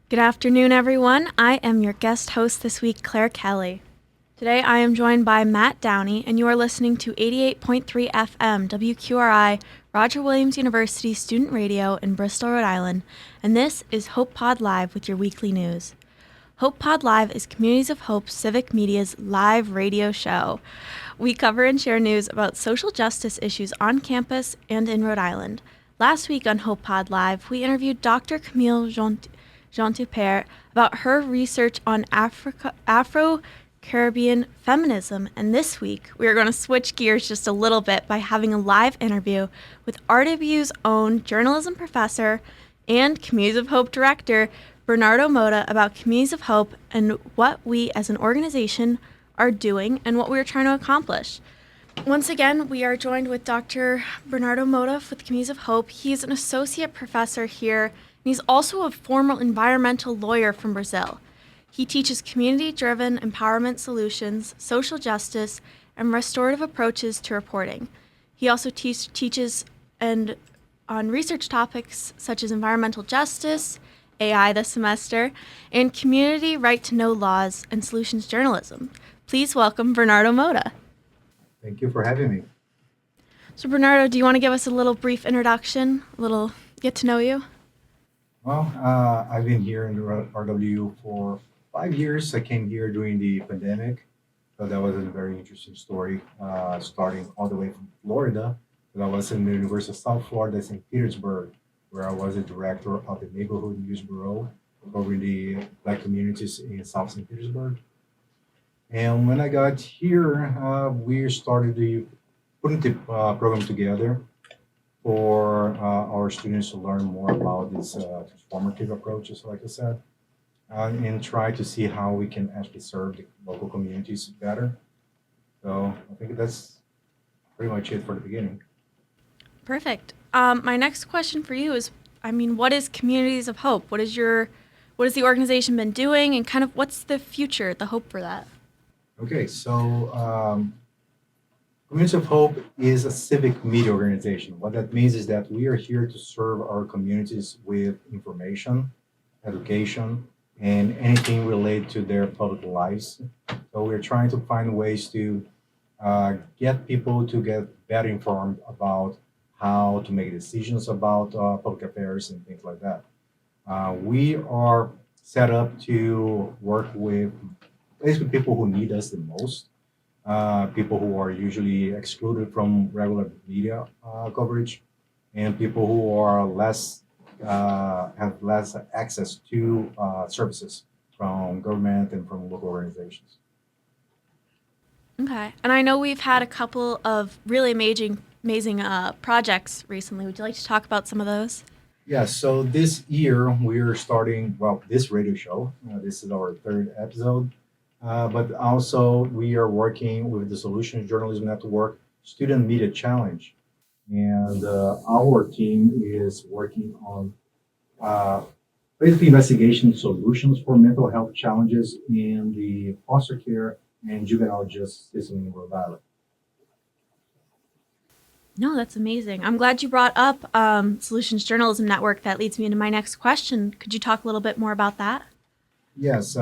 Good afternoon, everyone. I am your guest host this week, Claire Kelly. Today I am joined by Matt Downey, and you are listening to 88.3 FM WQRI, Roger Williams University Student Radio in Bristol, Rhode Island, and this is Hope Pod Live with your weekly news. Hope Pod Live is Communities of Hope Civic Media's live radio show. We cover and share news about social justice issues on campus and in Rhode Island. Last week on Hope Pod Live, we interviewed Dr. Camille Jean-Tupert about her research on Afro-Caribbean feminism, and this week we are going to switch gears just a little bit by having a live interview with RW's own journalism professor and Communities of Hope director, Bernardo Motta, about Communities of Hope and what we as an organization are doing and what we are trying to accomplish. Once again, we are joined with Dr. Bernardo Motta with Communities of Hope. He is an associate professor here, and he's also a former environmental lawyer from Brazil. He teaches community-driven empowerment solutions, social justice, and restorative approaches to reporting. He also teaches on research topics such as environmental justice, AI this semester, and community right-to-know laws and solutions journalism. Please welcome Bernardo Motta. Thank you for having me. So Bernardo, do you want to give us a little brief introduction, a little get to know you? Well, I've been here in the RW for 5 years. I came here during the pandemic, so that was a very interesting story. Starting all the way from Florida, but I was in the University of South Florida, St. Petersburg, where I was the director of the Neighborhood News Bureau covering the Black communities in South St. Petersburg. And when I got here, we started putting the program together for our students to learn more about these transformative approaches, like I said, and try to see how we can actually serve the local communities better. So I think that's pretty much it for the beginning. Perfect. My next question for you is, what is Communities of Hope? What has the organization been doing, and kind of what's the future, the hope for that? Okay, so Communities of Hope is a civic media organization. What that means is that we are here to serve our communities with information, education, and anything related to their public lives. So we're trying to find ways to get people to get better informed about how to make decisions about public affairs and things like that. We are set up to work with basically people who need us the most, people who are usually excluded from regular media coverage, and people who are less have less access to services from government and from local organizations. Okay. And I know we've had a couple of really amazing projects recently. Would you like to talk about some of those? Yeah, so this year we're starting, well, this radio show. This is our third episode. But also, we are working with the Solutions Journalism Network Student Media Challenge. And our team is working on uh, basically investigation solutions for mental health challenges in the foster care and juvenile justice system in Rhode Island. No, that's amazing. I'm glad you brought up Solutions Journalism Network. That leads me into my next question. Could you talk a little bit more about that? Yes,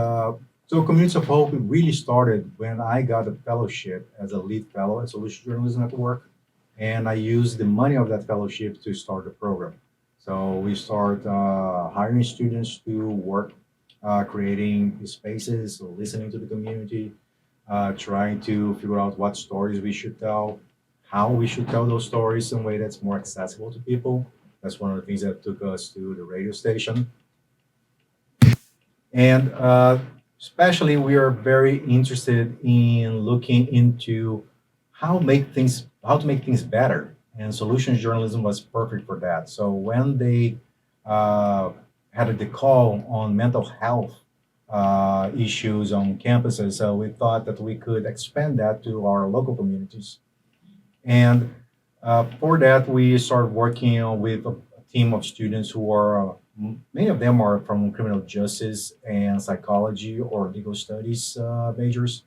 so Communities of Hope really started when I got a fellowship as a lead fellow at Solutions Journalism Network, and I used the money of that fellowship to start the program. So we start hiring students to work, creating spaces, listening to the community, trying to figure out what stories we should tell, how we should tell those stories in a way that's more accessible to people. That's one of the things that took us to the radio station. And especially, we are very interested in looking into how to make things better. And solutions journalism was perfect for that. So when they uh, had the call on mental health issues on campuses, so we thought that we could expand that to our local communities. And for that, we started working with a team of students who are, many of them are from criminal justice and psychology or legal studies majors,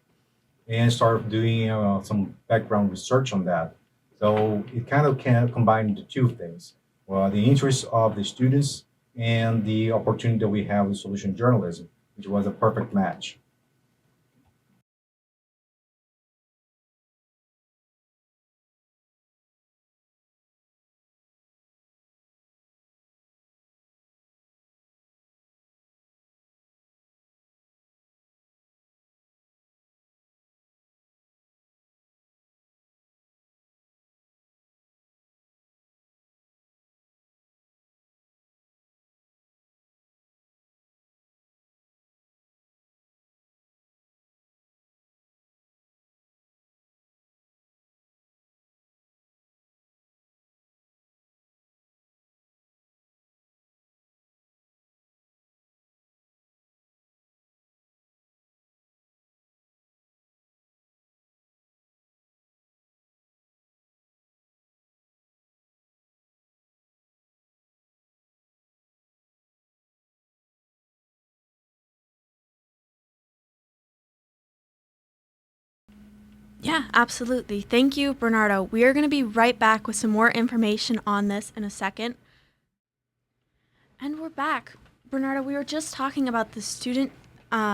and started doing some background research on that. So it kind of can combine the two things, well, the interests of the students and the opportunity that we have with solution journalism, which was a perfect match. Yeah, absolutely. Thank you, Bernardo. We are going to be right back with some more information on this in a second. And we're back. Bernardo, we were just talking about the student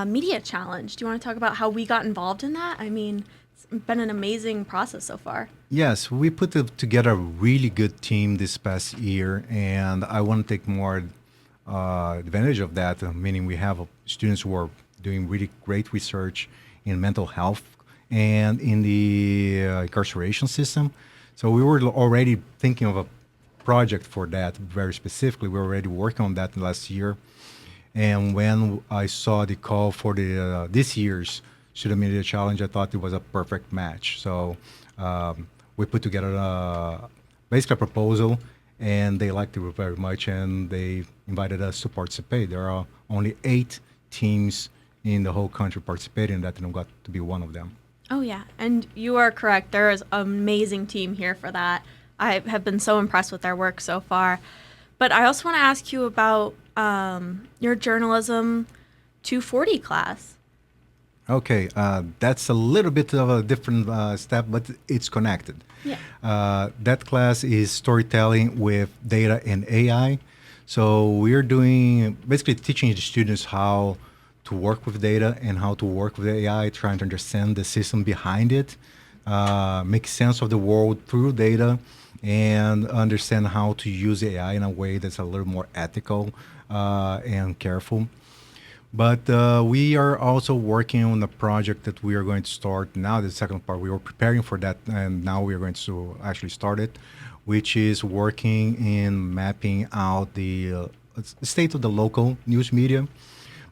media challenge. Do you want to talk about how we got involved in that? I mean, it's been an amazing process so far. Yes, we put together a really good team this past year, and I want to take more advantage of that. Meaning, we have students who are doing really great research in mental health and in the incarceration system. So we were already thinking of a project for that very specifically. We were already working on that last year, and when I saw the call for the this year's Student Media Challenge, I thought it was a perfect match. So we put together basically a proposal, and they liked it very much, and they invited us to participate. There are only 8 teams in the whole country participating, that and I got to be one of them. Oh, yeah. And you are correct. There is an amazing team here for that. I have been so impressed with their work so far. But I also want to ask you about your journalism 240 class. Okay, that's a little bit of a different step, but it's connected. Yeah. That class is storytelling with data and AI. So we're doing basically teaching the students how to work with data and how to work with AI, trying to understand the system behind it, make sense of the world through data, and understand how to use AI in a way that's a little more ethical and careful. But we are also working on a project that we are going to start now. The second part, we were preparing for that, and now we are going to actually start it, which is working in mapping out the state of the local news media,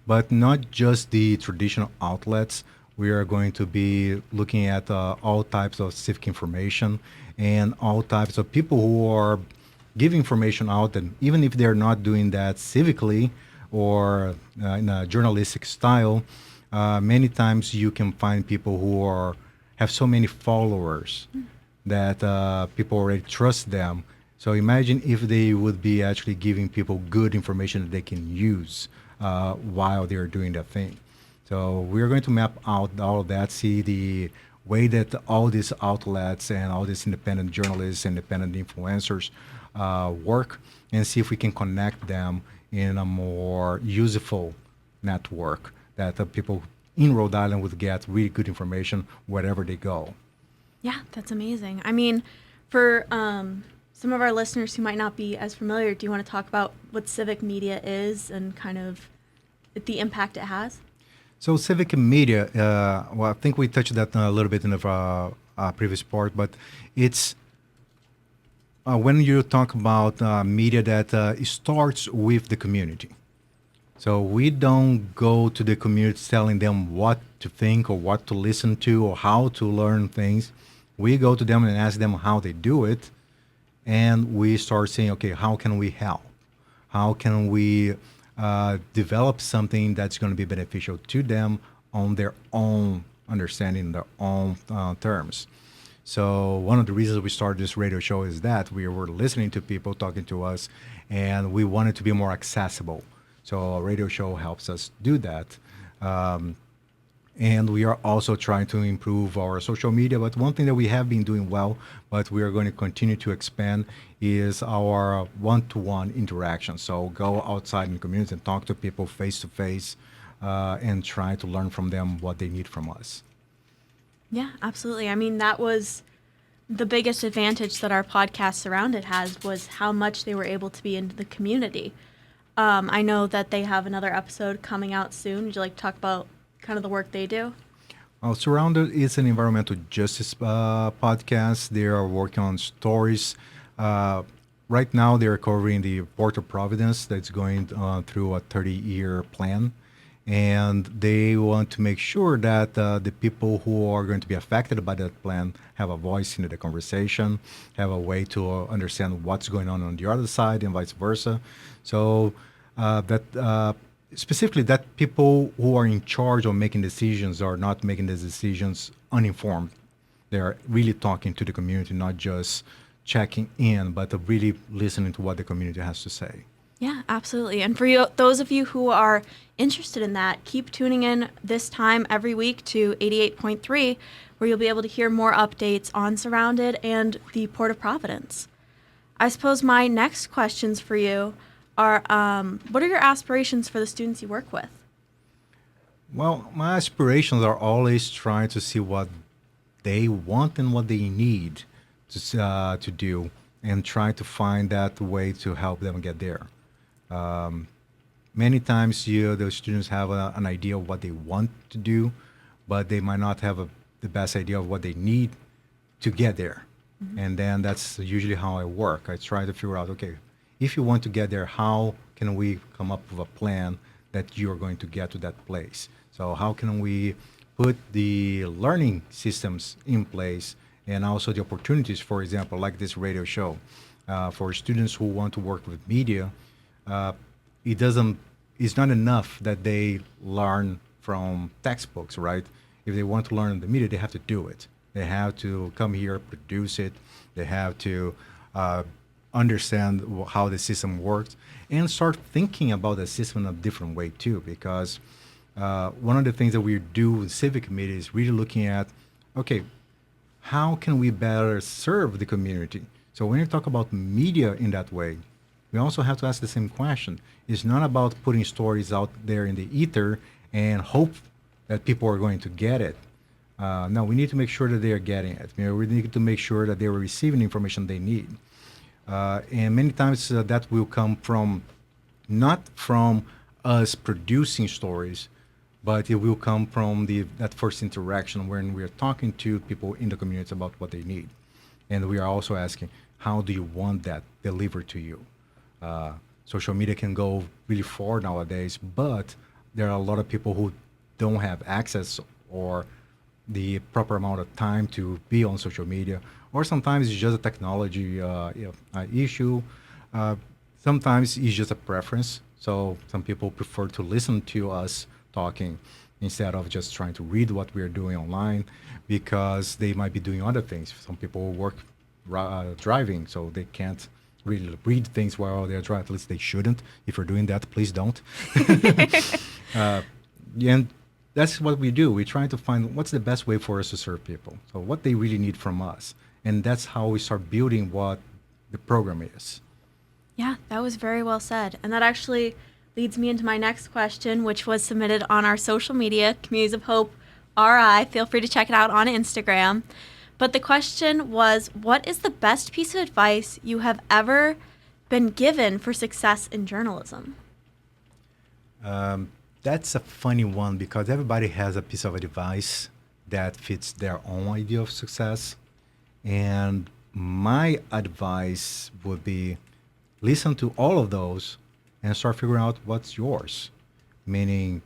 but not just the traditional outlets. We are going to be looking at all types of civic information and all types of people who are giving information out, and even if they're not doing that civically or in a journalistic style, many times you can find people who are have so many followers that people already trust them. So imagine if they would be actually giving people good information that they can use while they're doing that thing. So we're going to map out all of that, see the way that all these outlets and all these independent journalists, independent influencers work, and see if we can connect them in a more useful network that the people in Rhode Island would get really good information wherever they go. Yeah, that's amazing. I mean, for some of our listeners who might not be as familiar, do you want to talk about what civic media is and kind of the impact it has? So civic media, well, I think we touched that a little bit in the previous part, but it's when you talk about media that starts with the community. So we don't go to the community telling them what to think or what to listen to or how to learn things. We go to them and ask them how they do it, and we start saying, okay, how can we help? How can we develop something that's going to be beneficial to them on their own understanding, their own terms? So one of the reasons we started this radio show is that we were listening to people talking to us, and we wanted to be more accessible. So a radio show helps us do that. And we are also trying to improve our social media. But one thing that we have been doing well, but we are going to continue to expand, is our one-to-one interaction. So go outside in the community and talk to people face to face, and try to learn from them what they need from us. Yeah, absolutely. I mean, that was the biggest advantage that our podcast Surrounded has, was how much they were able to be into the community. I know that they have another episode coming out soon. Would you like to talk about kind of the work they do? Well, Surrounded is an environmental justice podcast. They are working on stories. Right now, they're covering the Port of Providence that's going through a 30-year plan. And they want to make sure that the people who are going to be affected by that plan have a voice in the conversation, have a way to understand what's going on the other side, and vice versa. So specifically that people who are in charge of making decisions are not making these decisions uninformed. They're really talking to the community, not just checking in, but really listening to what the community has to say. Yeah, absolutely. And for you, those of you who are interested in that, keep tuning in this time every week to 88.3, where you'll be able to hear more updates on Surrounded and the Port of Providence. I suppose my next questions for you are, what are your aspirations for the students you work with? Well, my aspirations are always trying to see what they want and what they need to do, and try to find that way to help them get there. Many times, the students have an idea of what they want to do, but they might not have the best idea of what they need to get there. Mm-hmm. And then that's usually how I work. I try to figure out, okay, if you want to get there, how can we come up with a plan that you're going to get to that place? So how can we put the learning systems in place, and also the opportunities, for example, like this radio show, for students who want to work with media. It's not enough that they learn from textbooks, right? If they want to learn the media, they have to do it. They have to come here, produce it. They have to understand how the system works, and start thinking about the system in a different way too. Because one of the things that we do with Civic Media is really looking at, okay, how can we better serve the community? So when you talk about media in that way, we also have to ask the same question. It's not about putting stories out there in the ether and hope that people are going to get it. No, we need to make sure that they are getting it. We need to make sure that they are receiving the information they need. And many times that will come from, not from us producing stories, but it will come from that first interaction when we are talking to people in the community about what they need. And we are also asking, how do you want that delivered to you? Social media can go really far nowadays, but there are a lot of people who don't have access or the proper amount of time to be on social media, or sometimes it's just a technology issue. Sometimes it's just a preference. So some people prefer to listen to us talking instead of just trying to read what we are doing online, because they might be doing other things. Some people work driving, so they can't really read things while they're driving. At least they shouldn't. If you're doing that, please don't. And that's what we do. We try to find what's the best way for us to serve people. So what they really need from us. And that's how we start building what the program is. Yeah, that was very well said. And that actually leads me into my next question, which was submitted on our social media, Communities of Hope RI. Feel free to check it out on Instagram. But the question was, what is the best piece of advice you have ever been given for success in journalism? That's a funny one, because everybody has a piece of advice that fits their own idea of success. And my advice would be, listen to all of those and start figuring out what's yours. Meaning,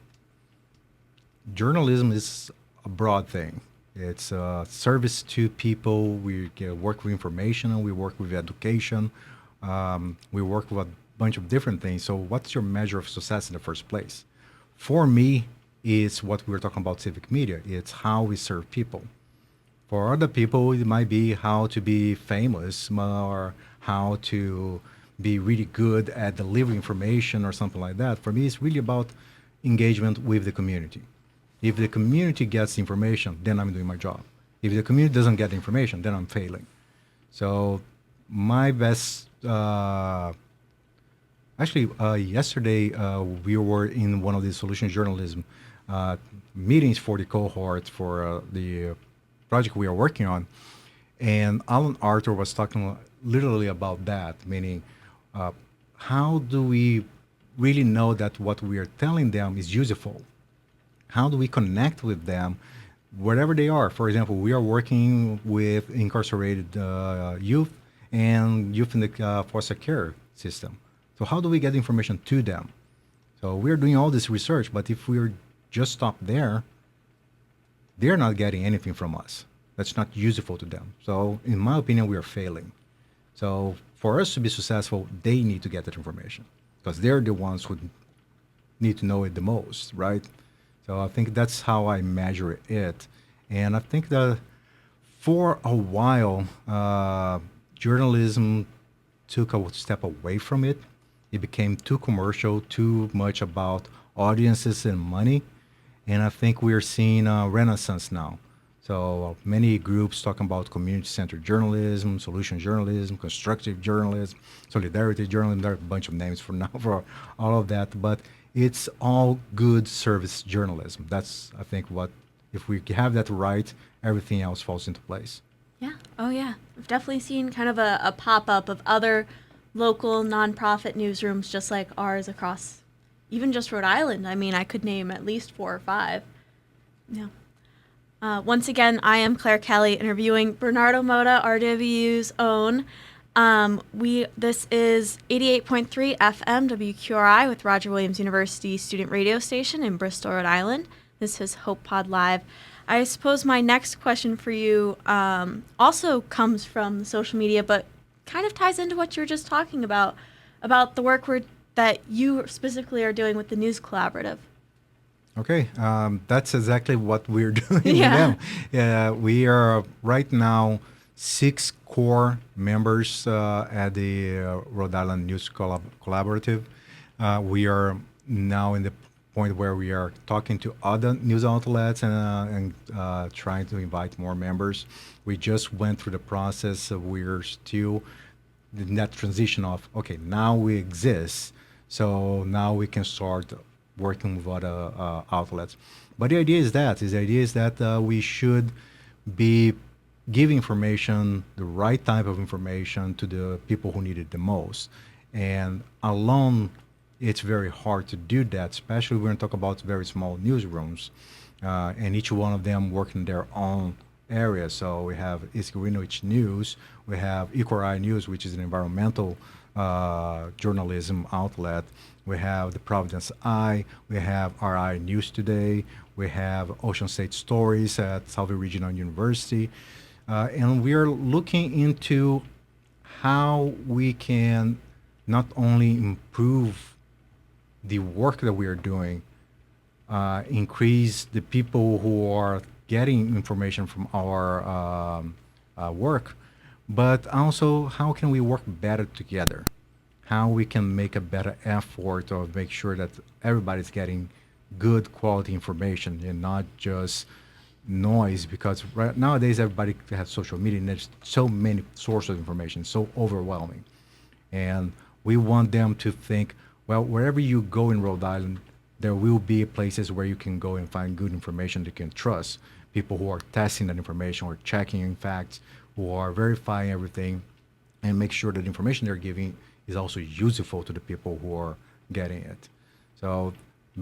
journalism is a broad thing. It's a service to people. We work with information, we work with education, we work with a bunch of different things. So what's your measure of success in the first place? For me, it's what we were talking about civic media. It's how we serve people. For other people, it might be how to be famous, or how to be really good at delivering information or something like that. For me, it's really about engagement with the community. If the community gets information, then I'm doing my job. If the community doesn't get information, then I'm failing. So my best, yesterday we were in one of the solution journalism meetings for the cohort for the project we are working on. And Alan Arthur was talking literally about that, meaning how do we really know that what we are telling them is useful? How do we connect with them wherever they are? For example, we are working with incarcerated youth and youth in the foster care system. So how do we get information to them? So we're doing all this research, but if we're just stop there, they're not getting anything from us. That's not useful to them. So in my opinion, we are failing. So for us to be successful, they need to get that information because they're the ones who need to know it the most, right? So I think that's how I measure it. And I think that for a while, journalism took a step away from it. It became too commercial, too much about audiences and money. And I think we're seeing a renaissance now. So many groups talking about community-centered journalism, solution journalism, constructive journalism, solidarity journalism. There are a bunch of names for now for all of that, but it's all good service journalism. That's, I think, what, if we have that right, everything else falls into place. Yeah. Oh, yeah. I've definitely seen kind of a pop-up of other local nonprofit newsrooms just like ours across even just Rhode Island. I mean, I could name at least 4 or 5. Yeah. Once again, I am Claire Kelly interviewing Bernardo Motta, RW's own. This is 88.3 FM WQRI with Roger Williams University Student Radio Station in Bristol, Rhode Island. This is Hope Pod Live. I suppose my next question for you also comes from social media, but kind of ties into what you were just talking about the work that you specifically are doing with the News Collaborative. Okay, that's exactly what we're doing Yeah. now. We are right now 6 core members at the Rhode Island News Collaborative. We are now in the point where we are talking to other news outlets and trying to invite more members. We just went through the process. We're still in that transition of, okay, now we exist, so now we can start working with other outlets. But the idea is that we should be giving information, the right type of information to the people who need it the most. And alone, it's very hard to do that, especially when we talk about very small newsrooms, and each one of them working their own area. So we have East Greenwich News, we have Equal News, which is an environmental journalism outlet. We have the Providence Eye, we have RI News Today, we have Ocean State Stories at Salve Regional University, and we are looking into how we can not only improve the work that we are doing, increase the people who are getting information from our work, but also how can we work better together? How we can make a better effort of make sure that everybody's getting good quality information and not just noise, because nowadays everybody has social media and there's so many sources of information, so overwhelming. And we want them to think, well, wherever you go in Rhode Island, there will be places where you can go and find good information that you can trust. People who are testing that information or checking facts, who are verifying everything, and make sure that the information they're giving is also useful to the people who are getting it. So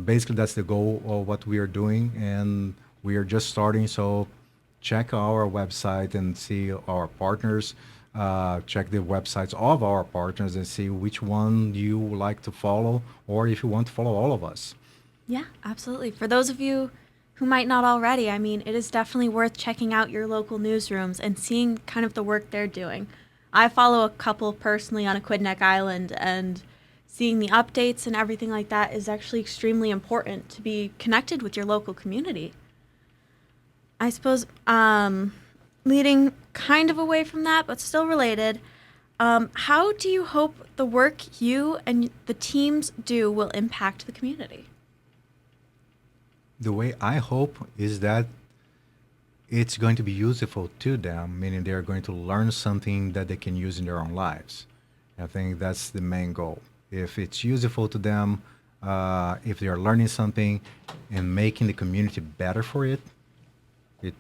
basically that's the goal of what we are doing, and we are just starting. So check our website and see our partners, check the websites of our partners and see which one you would like to follow, or if you want to follow all of us. Yeah, absolutely. For those of you who might not already, I mean, it is definitely worth checking out your local newsrooms and seeing kind of the work they're doing. I follow a couple personally on Aquidneck Island, and seeing the updates and everything like that is actually extremely important to be connected with your local community. I suppose leading kind of away from that, but still related, how do you hope the work you and the teams do will impact the community? The way I hope is that it's going to be useful to them, meaning they're going to learn something that they can use in their own lives. I think that's the main goal. If it's useful to them, if they are learning something and making the community better for it, it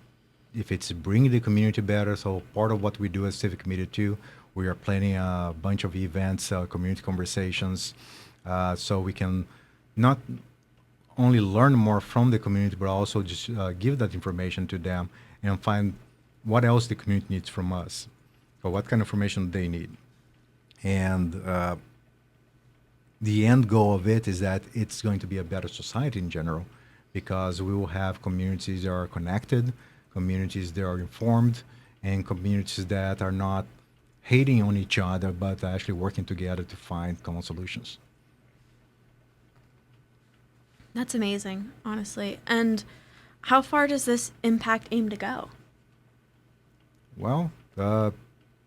if it's bringing the community better. So part of what we do as Civic Media too, we are planning a bunch of events, community conversations, so we can not only learn more from the community, but also just give that information to them and find what else the community needs from us, or what kind of information they need. And the end goal of it is that it's going to be a better society in general, because we will have communities that are connected, communities that are informed, and communities that are not hating on each other, but actually working together to find common solutions. That's amazing, honestly. And how far does this impact aim to go? Well,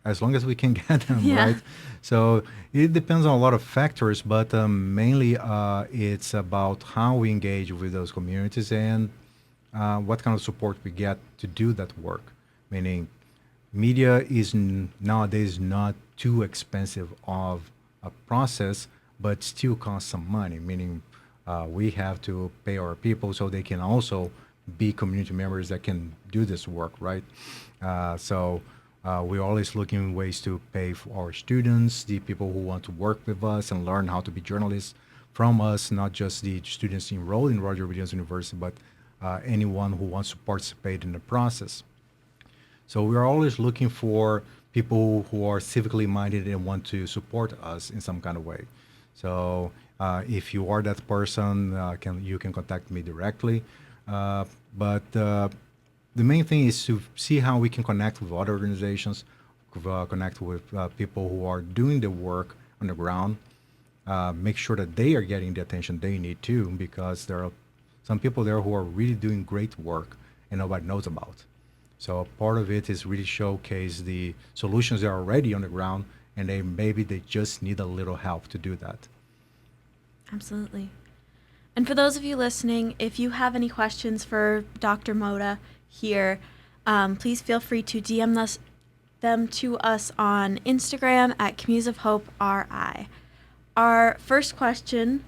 as long as we can get them, Yeah. right? So it depends on a lot of factors, but mainly it's about how we engage with those communities and what kind of support we get to do that work. Meaning, media is nowadays not too expensive of a process, but still costs some money. Meaning, we have to pay our people so they can also be community members that can do this work, right? So we're always looking ways to pay for our students, the people who want to work with us and learn how to be journalists from us, not just the students enrolled in Roger Williams University, but anyone who wants to participate in the process. So we're always looking for people who are civically minded and want to support us in some kind of way. So if you are that person, you can contact me directly. But the main thing is to see how we can connect with other organizations, connect with people who are doing the work on the ground, make sure that they are getting the attention they need too, because there are some people there who are really doing great work and nobody knows about. So part of it is really showcase the solutions that are already on the ground, and maybe they just need a little help to do that. Absolutely. And for those of you listening, if you have any questions for Dr. Motta here, please feel free to them to us on Instagram at Communities of Hope RI. Our first question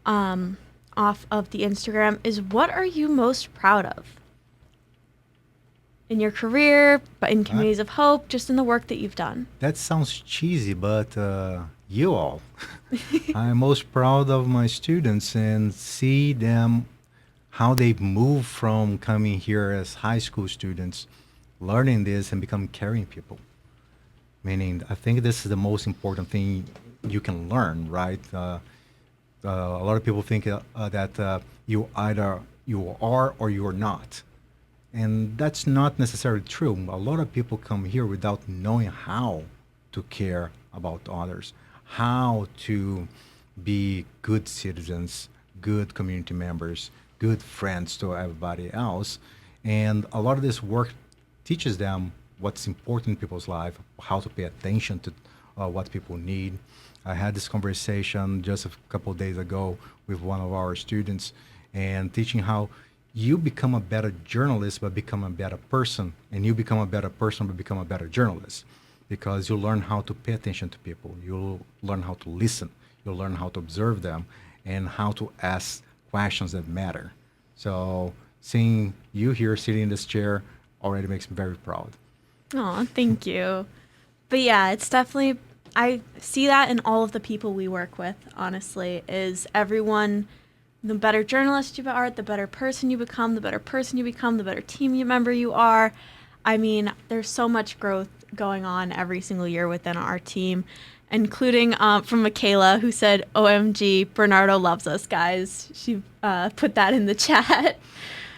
off of the Instagram is, what are you most proud of in your career, but in Communities of Hope, just in the work that you've done? That sounds cheesy, but you all. I'm most proud of my students and see them, how they move from coming here as high school students, learning this and become caring people. Meaning, I think this is the most important thing you can learn, right? A lot of people think that you either you are or you are not. And that's not necessarily true. A lot of people come here without knowing how to care about others, how to be good citizens, good community members, good friends to everybody else. And a lot of this work teaches them what's important in people's life, how to pay attention to what people need. I had this conversation just a couple of days ago with one of our students, and teaching how you become a better journalist by become a better person, and you become a better person by become a better journalist, because you learn how to pay attention to people, you'll learn how to listen, you'll learn how to observe them, and how to ask questions that matter. So seeing you here sitting in this chair already makes me very proud. Oh, thank you. But yeah, it's definitely, I see that in all of the people we work with, honestly, is everyone, the better journalist you are, the better person you become, the better team member you are. I mean, there's so much growth going on every single year within our team, including from Michaela, who said, OMG, Bernardo loves us, guys. She put that in the chat.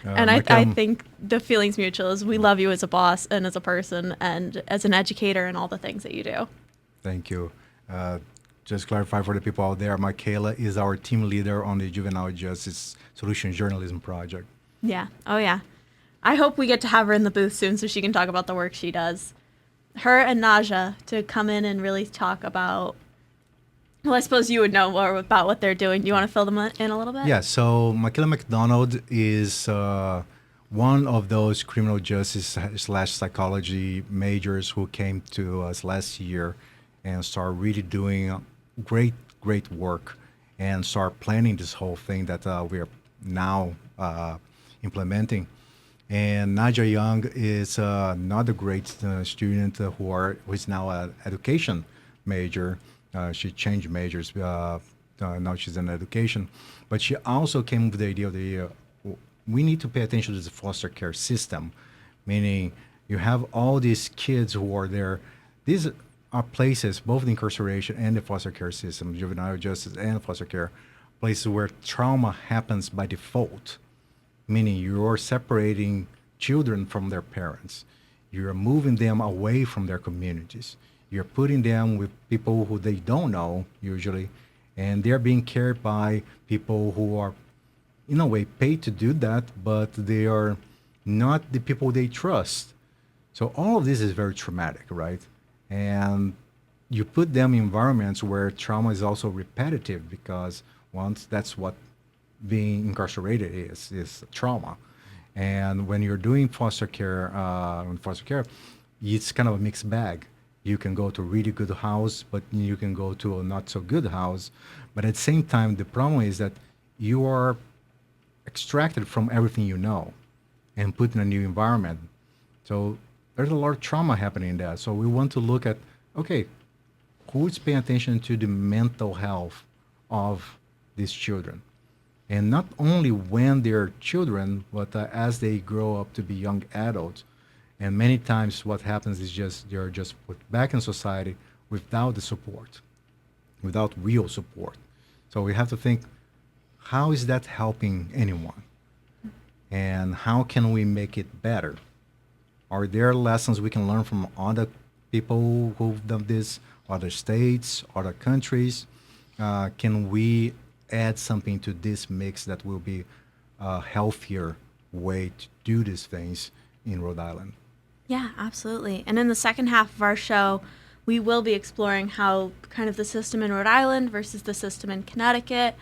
And I think the feeling's mutual, is we love you as a boss and as a person and as an educator and all the things that you do. Thank you. Just clarify for the people out there, Michaela is our team leader on the Juvenile Justice Solution Journalism Project. Yeah. Oh, yeah. I hope we get to have her in the booth soon so she can talk about the work she does. Her and Naja to come in and really talk about Well, I suppose you would know more about what they're doing. Do you want to fill them in a little bit? Yeah, so Michaela McDonald is one of those criminal justice slash psychology majors who came to us last year and started really doing great work and start planning this whole thing that we are now implementing. And Naja Young is another great student who is now an education major. She changed majors. Now she's in education, but she also came with the idea of we need to pay attention to the foster care system, meaning you have all these kids who are there. These are places, both the incarceration and the foster care system, juvenile justice and foster care, places where trauma happens by default, meaning you're separating children from their parents. You're moving them away from their communities. You're putting them with people who they don't know usually, and they're being cared by people who are, in a way, paid to do that, but they are not the people they trust. So all of this is very traumatic, right? And you put them in environments where trauma is also repetitive because once that's what being incarcerated is trauma. And when you're doing foster care, it's kind of a mixed bag. You can go to a really good house, but you can go to a not so good house. But at the same time, the problem is that you are extracted from everything you know and put in a new environment. So there's a lot of trauma happening in that. So we want to look at, okay, who's paying attention to the mental health of these children? And not only when they're children, but as they grow up to be young adults. And many times what happens is just they're just put back in society without the support, without real support. So we have to think, how is that helping anyone? And how can we make it better? Are there lessons we can learn from other people who've done this, other states, other countries? Can we add something to this mix that will be a healthier way to do these things in Rhode Island? Yeah, absolutely. And in the second half of our show, we will be exploring how kind of the system in Rhode Island versus the system in Connecticut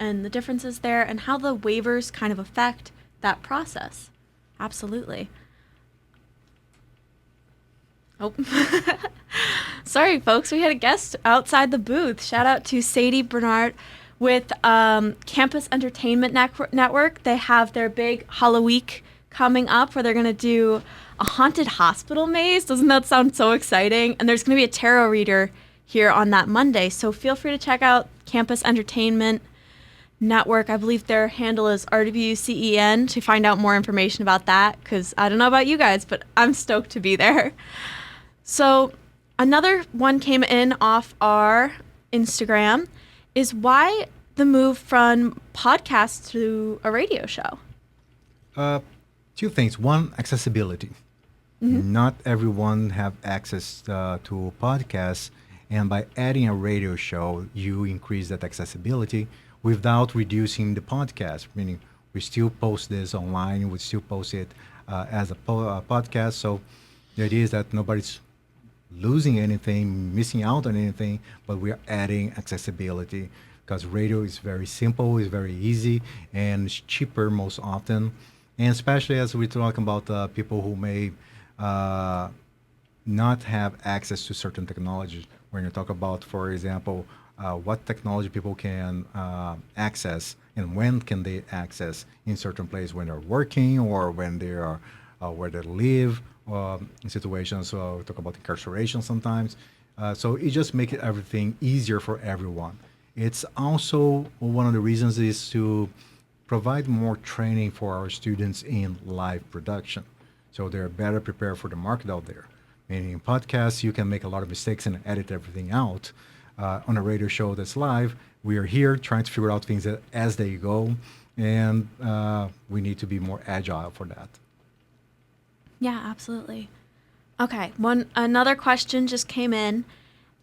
and the differences there and how the waivers kind of affect that process. Absolutely. Oh, sorry, folks. We had a guest outside the booth. Shout out to Sadie Bernard with Campus Entertainment Network. They have their big Halloween coming up where they're going to do a haunted hospital maze. Doesn't that sound so exciting? And there's going to be a tarot reader here on that Monday. So feel free to check out Campus Entertainment Network. I believe their handle is RWCEN to find out more information about that, because I don't know about you guys, but I'm stoked to be there. So another one came in off our Instagram is why the move from podcast to a radio show? Two things. One, accessibility. Mm-hmm. Not everyone have access to podcasts, and by adding a radio show, you increase that accessibility without reducing the podcast, meaning we still post this online, we still post it as a podcast. So the idea is that nobody's losing anything, missing out on anything, but we're adding accessibility because radio is very simple, it's very easy, and it's cheaper most often. And especially as we talk about people who may not have access to certain technologies. When you talk about, for example, what technology people can access and when can they access in certain places when they're working or when they are where they live in situations. So we talk about incarceration sometimes. So it just makes everything easier for everyone. It's also one of the reasons is to provide more training for our students in live production. So they're better prepared for the market out there. Meaning in podcasts, you can make a lot of mistakes and edit everything out. On a radio show that's live, we are here trying to figure out things as they go, and we need to be more agile for that. Yeah, absolutely. Okay, another question just came in.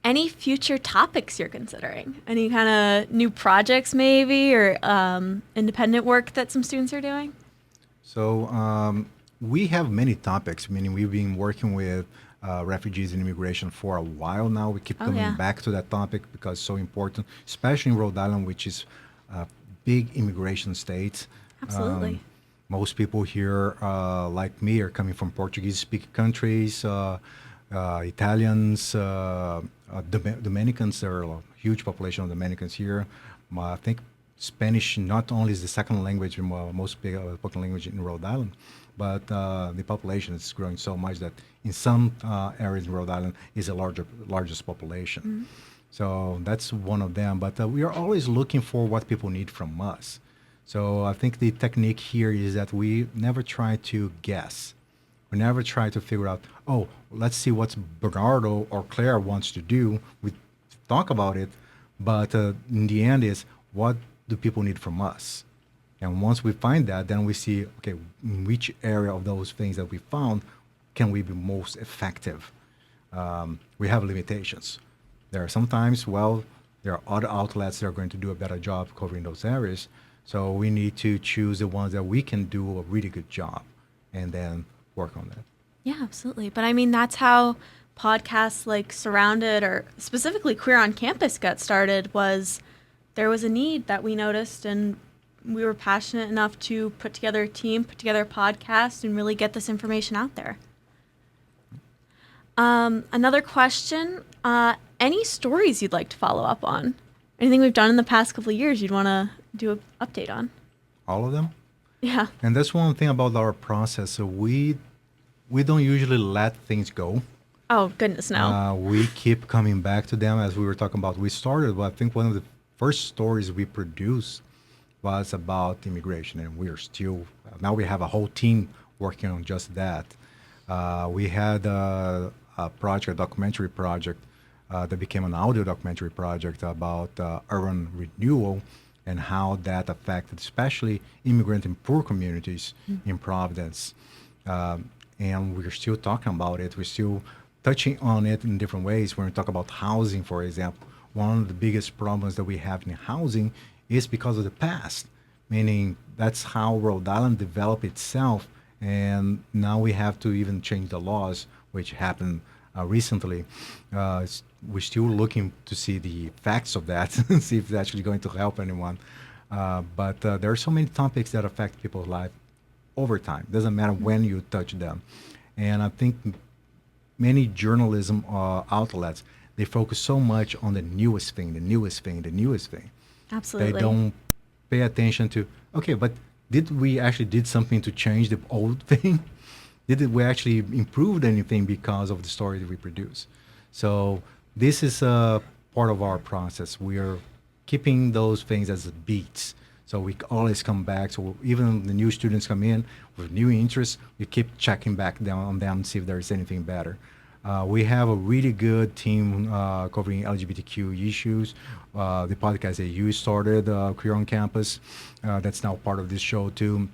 Any future topics you're considering? Any kind of new projects maybe or independent work that some students are doing? So we have many topics, meaning we've been working with refugees and immigration for a while now. We keep Oh, coming yeah. back to that topic because it's so important, especially in Rhode Island, which is a big immigration state. Absolutely. Most people here, like me, are coming from Portuguese-speaking countries, Italians, Dominicans. There are a huge population of Dominicans here. I think Spanish not only is the second language, most big spoken language in Rhode Island, but the population is growing so much that in some areas in Rhode Island is a largest population. So that's one of them. But we are always looking for what people need from us. So I think the technique here is that we never try to guess. We never try to figure out, oh, let's see what Bernardo or Claire wants to do. We talk about it, but in the end is what do people need from us? And once we find that, then we see, okay, in which area of those things that we found can we be most effective? We have limitations. There are sometimes, well, there are other outlets that are going to do a better job covering those areas. So we need to choose the ones that we can do a really good job and then work on that. Yeah, absolutely. But I mean, that's how podcasts like Surrounded or specifically Queer on Campus got started. Was there was a need that we noticed, and we were passionate enough to put together a team, put together a podcast, and really get this information out there. Another question, any stories you'd like to follow up on? Anything we've done in the past couple of years you'd want to do an update on? All of them? Yeah. And that's one thing about our process. So we don't usually let things go. Oh, goodness, no. We keep coming back to them as we were talking about. We started, well, I think one of the first stories we produced was about immigration, and we're still, now we have a whole team working on just that. We had a project, a documentary project that became an audio documentary project about urban renewal and how that affected especially immigrant and poor communities in Providence. And we're still talking about it. We're still touching on it in different ways. When we talk about housing, for example, one of the biggest problems that we have in housing is because of the past, meaning that's how Rhode Island developed itself. And now we have to even change the laws, which happened recently. We're still looking to see the facts of that, see if it's actually going to help anyone. But there are so many topics that affect people's life over time. Doesn't matter when you touch them. And I think many journalism outlets, they focus so much on the newest thing, the newest thing, the newest thing. Absolutely. They don't pay attention to, okay, but did we actually did something to change the old thing? We actually improve anything because of the story that we produce? So this is a part of our process. We are keeping those things as beats. So we always come back. So even the new students come in with new interests, we keep checking back down on them and see if there's anything better. We have a really good team covering LGBTQ issues. The podcast that you started, Queer on Campus, that's now part of this show too.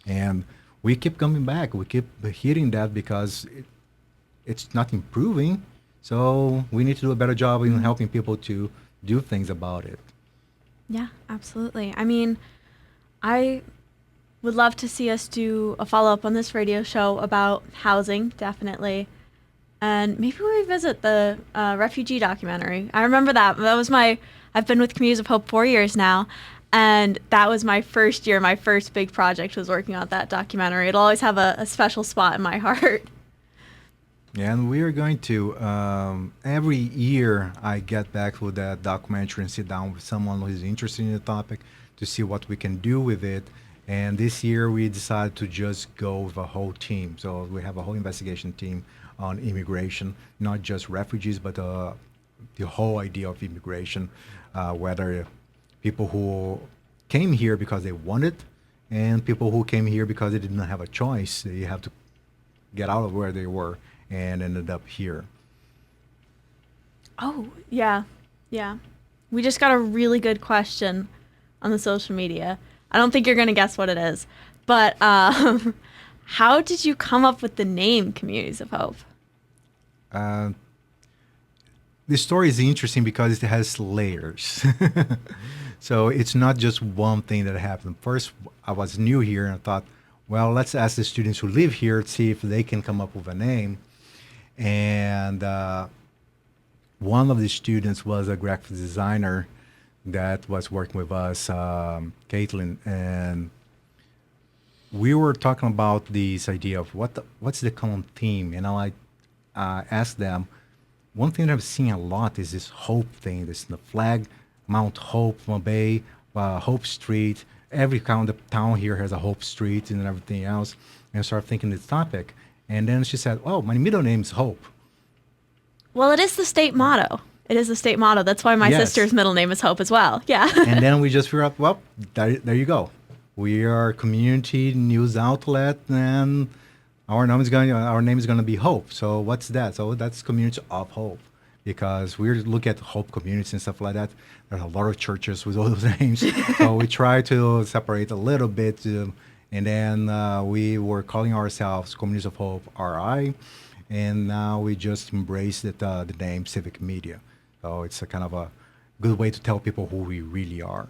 And we keep coming back. We keep hitting that because it's not improving. So we need to do a better job in helping people to do things about it. Yeah, absolutely. I mean, I would love to see us do a follow-up on this radio show about housing, definitely. And maybe we revisit the refugee documentary. I remember that. I've been with Communities of Hope 4 years now. And that was my first year. My first big project was working on that documentary. It'll always have a special spot in my heart. Yeah, and we are going to, every year I get back with that documentary and sit down with someone who is interested in the topic to see what we can do with it. And this year we decided to just go with a whole team. So we have a whole investigation team on immigration, not just refugees, but the whole idea of immigration, whether people who came here because they wanted and people who came here because they didn't have a choice. They have to get out of where they were and ended up here. Oh, yeah. Yeah. We just got a really good question on the social media. I don't think you're going to guess what it is. But how did you come up with the name Communities of Hope? The story is interesting because it has layers. So it's not just one thing that happened. First, I was new here and I thought, well, let's ask the students who live here to see if they can come up with a name. And one of the students was a graphic designer that was working with us, Caitlin, and we were talking about this idea of what's the common theme, and I asked them. One thing that I've seen a lot is this Hope thing. This the flag, Mount Hope, Mobay, Hope Street. Every kind of town here has a Hope Street and everything else. And I started thinking this topic, and then she said, "Oh, my middle name is Hope." Well, it is the state motto. It is the state motto. That's why my Yes. sister's middle name is Hope as well. Yeah. And then we just figured out, well, there you go. We are a community news outlet, and our name is going to be Hope. So what's that? So that's Community of Hope, because we're looking at Hope communities and stuff like that. There's a lot of churches with all those names, so we try to separate a little bit, and then we were calling ourselves Communities of Hope RI, and now we just embraced the name Civic Media. So it's a kind of a good way to tell people who we really are.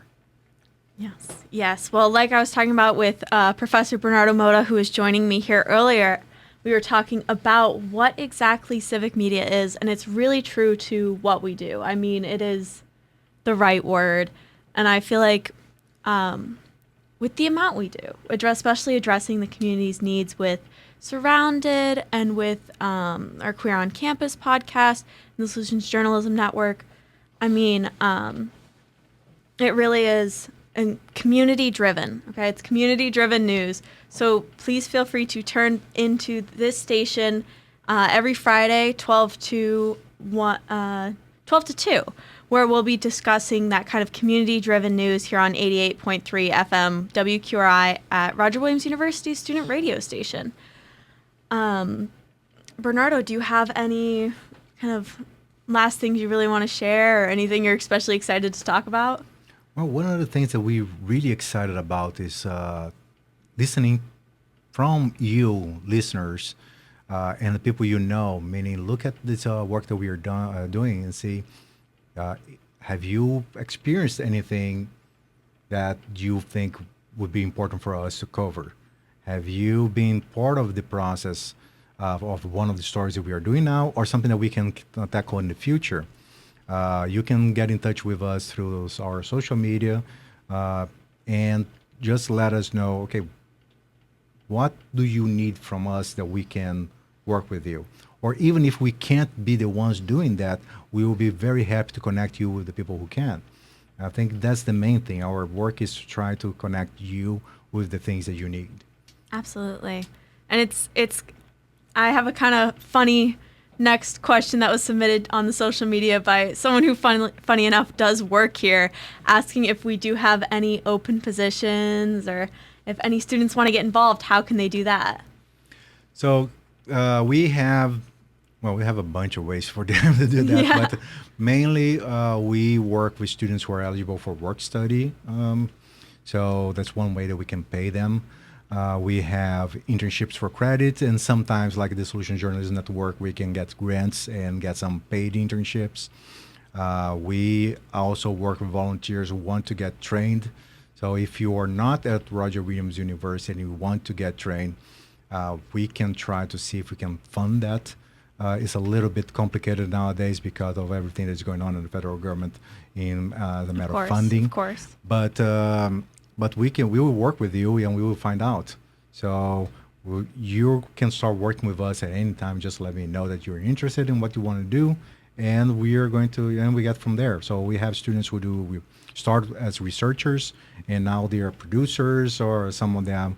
Yes. Yes. Well, like I was talking about with Professor Bernardo Motta, who was joining me here earlier, we were talking about what exactly civic media is, and it's really true to what we do. I mean, it is the right word, and I feel like with the amount we do, especially addressing the community's needs with Surrounded and with our Queer on Campus podcast and the Solutions Journalism Network, I mean, it really is and community driven. Okay, it's community driven news. So please feel free to turn into this station every Friday, 12 to 2, where we'll be discussing that kind of community driven news here on 88.3 FM WQRI at Roger Williams University's student radio station. Bernardo, do you have any kind of last things you really want to share, or anything you're especially excited to talk about? Well, one of the things that we're really excited about is listening from you, listeners, and the people you know. Meaning, look at this work that we are doing and see, have you experienced anything that you think would be important for us to cover? Have you been part of the process of one of the stories that we are doing now, or something that we can tackle in the future? You can get in touch with us through our social media and just let us know, okay, what do you need from us that we can work with you? Or even if we can't be the ones doing that, we will be very happy to connect you with the people who can. I think that's the main thing. Our work is to try to connect you with the things that you need. Absolutely. And it's I have a kind of funny next question that was submitted on the social media by someone who funny enough does work here, asking if we do have any open positions, or if any students want to get involved, how can they do that? So we have a bunch of ways for them to do that, Yeah. but mainly we work with students who are eligible for work study. So that's one way that we can pay them. We have internships for credit, and sometimes, like the Solution Journalism Network, we can get grants and get some paid internships. We also work with volunteers who want to get trained. So if you are not at Roger Williams University and you want to get trained, we can try to see if we can fund that. It's a little bit complicated nowadays because of everything that's going on in the federal government in the matter of funding. Of course. But we will work with you and we will find out. So you can start working with us at any time. Just let me know that you're interested in what you want to do, and we are going to, and we get from there. So we have students we start as researchers, and now they are producers, or some of them.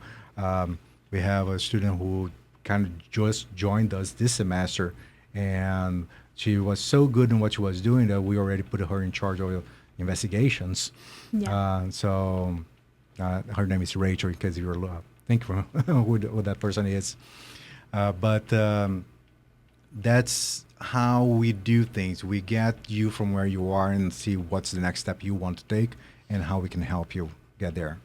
We have a student who kind of just joined us this semester, and she was so good in what she was doing that we already put her in charge of investigations. Yeah. So her name is Rachel, because you're thinking who that person is. But that's how we do things. We get you from where you are and see what's the next step you want to take and how we can help you get there.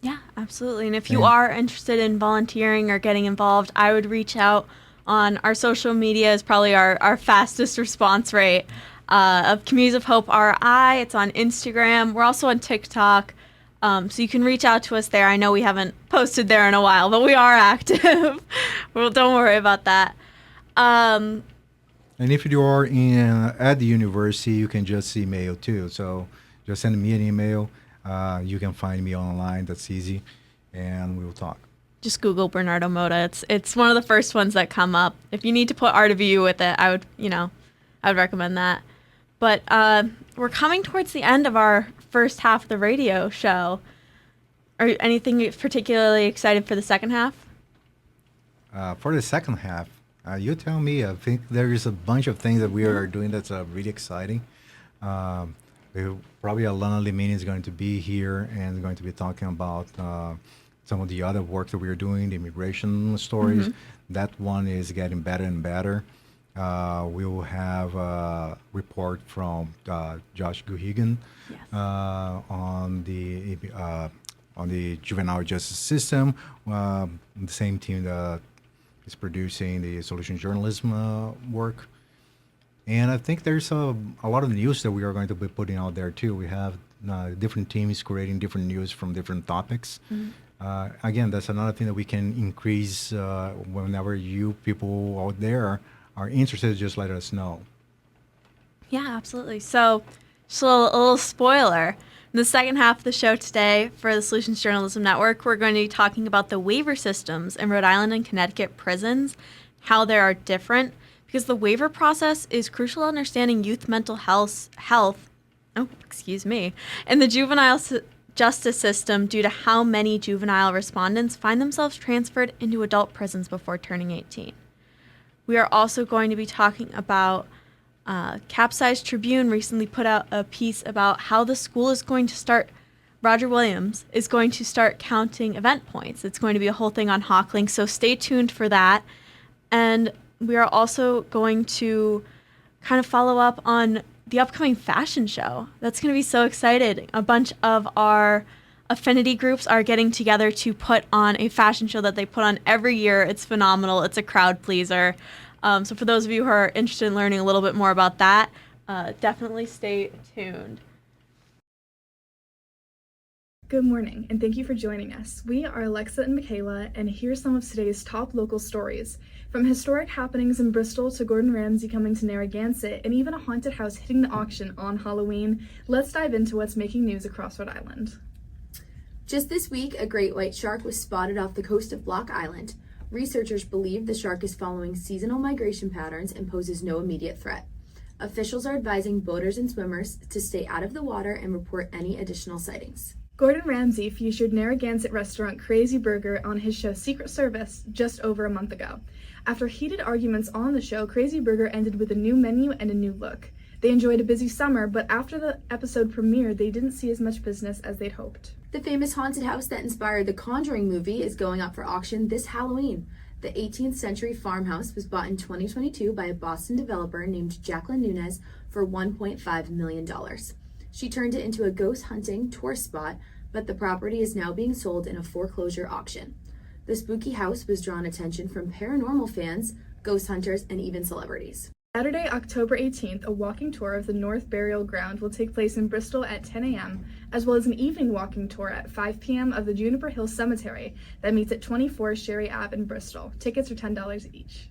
Yeah, absolutely. And if you are interested in volunteering or getting involved, I would reach out on our social media. Is probably our fastest response rate of Communities of Hope RI. It's on Instagram. We're also on TikTok. So you can reach out to us there. I know we haven't posted there in a while, but we are active. Well, don't worry about that. Um, And if you are at the university, you can just email too. So just send me an email. You can find me online. That's easy, and we will talk. just Google Bernardo Motta. It's one of the first ones that come up. If you need to put Art of You with it, I would recommend that. But we're coming towards the end of our first half of the radio show. Are you anything particularly excited for the second half? For the second half, you tell me. I think there is a bunch of things that we are doing that's really exciting. Probably Alana Limini is going to be here and going to be talking about some of the other work that we are doing, the immigration stories. That one is getting better and better. We will have a report from Josh Guhigan Yes. On the juvenile justice system. The same team that is producing the solution journalism work. And I think there's a lot of news that we are going to be putting out there too. We have different teams creating different news from different topics. Again, that's another thing that we can increase whenever you people out there are interested, just let us know. Yeah, absolutely. So, just a little spoiler. In the second half of the show today for the Solutions Journalism Network, we're going to be talking about the waiver systems in Rhode Island and Connecticut prisons, how they are different, because the waiver process is crucial to understanding youth mental health, and the juvenile justice system due to how many juvenile respondents find themselves transferred into adult prisons before turning 18. We are also going to be talking about Capsize Tribune recently put out a piece about how the school is going to start, Roger Williams is going to start counting event points. It's going to be a whole thing on Hawkling, so stay tuned for that. And we are also going to kind of follow up on the upcoming fashion show. That's going to be so exciting. A bunch of our affinity groups are getting together to put on a fashion show that they put on every year. It's phenomenal. It's a crowd pleaser. So for those of you who are interested in learning a little bit more about that, definitely stay tuned. Good morning, and thank you for joining us. We are Alexa and Michaela, and here's some of today's top local stories. From historic happenings in Bristol to Gordon Ramsay coming to Narragansett, and even a haunted house hitting the auction on Halloween, let's dive into what's making news across Rhode Island. Just this week, a great white shark was spotted off the coast of Block Island. Researchers believe the shark is following seasonal migration patterns and poses no immediate threat. Officials are advising boaters and swimmers to stay out of the water and report any additional sightings. Gordon Ramsay featured Narragansett restaurant Crazy Burger on his show Secret Service just over a month ago. After heated arguments on the show, Crazy Burger ended with a new menu and a new look. They enjoyed a busy summer, but after the episode premiered, they didn't see as much business as they'd hoped. The famous haunted house that inspired the Conjuring movie is going up for auction this Halloween. The 18th century farmhouse was bought in 2022 by a Boston developer named Jacqueline Nunez for $1.5 million. She turned it into a ghost hunting tourist spot, but the property is now being sold in a foreclosure auction. The spooky house was drawing attention from paranormal fans, ghost hunters, and even celebrities. Saturday, October 18th, a walking tour of the North Burial Ground will take place in Bristol at 10 a.m., as well as an evening walking tour at 5 p.m. of the Juniper Hill Cemetery that meets at 24 Sherry Ave in Bristol. Tickets are $10 each.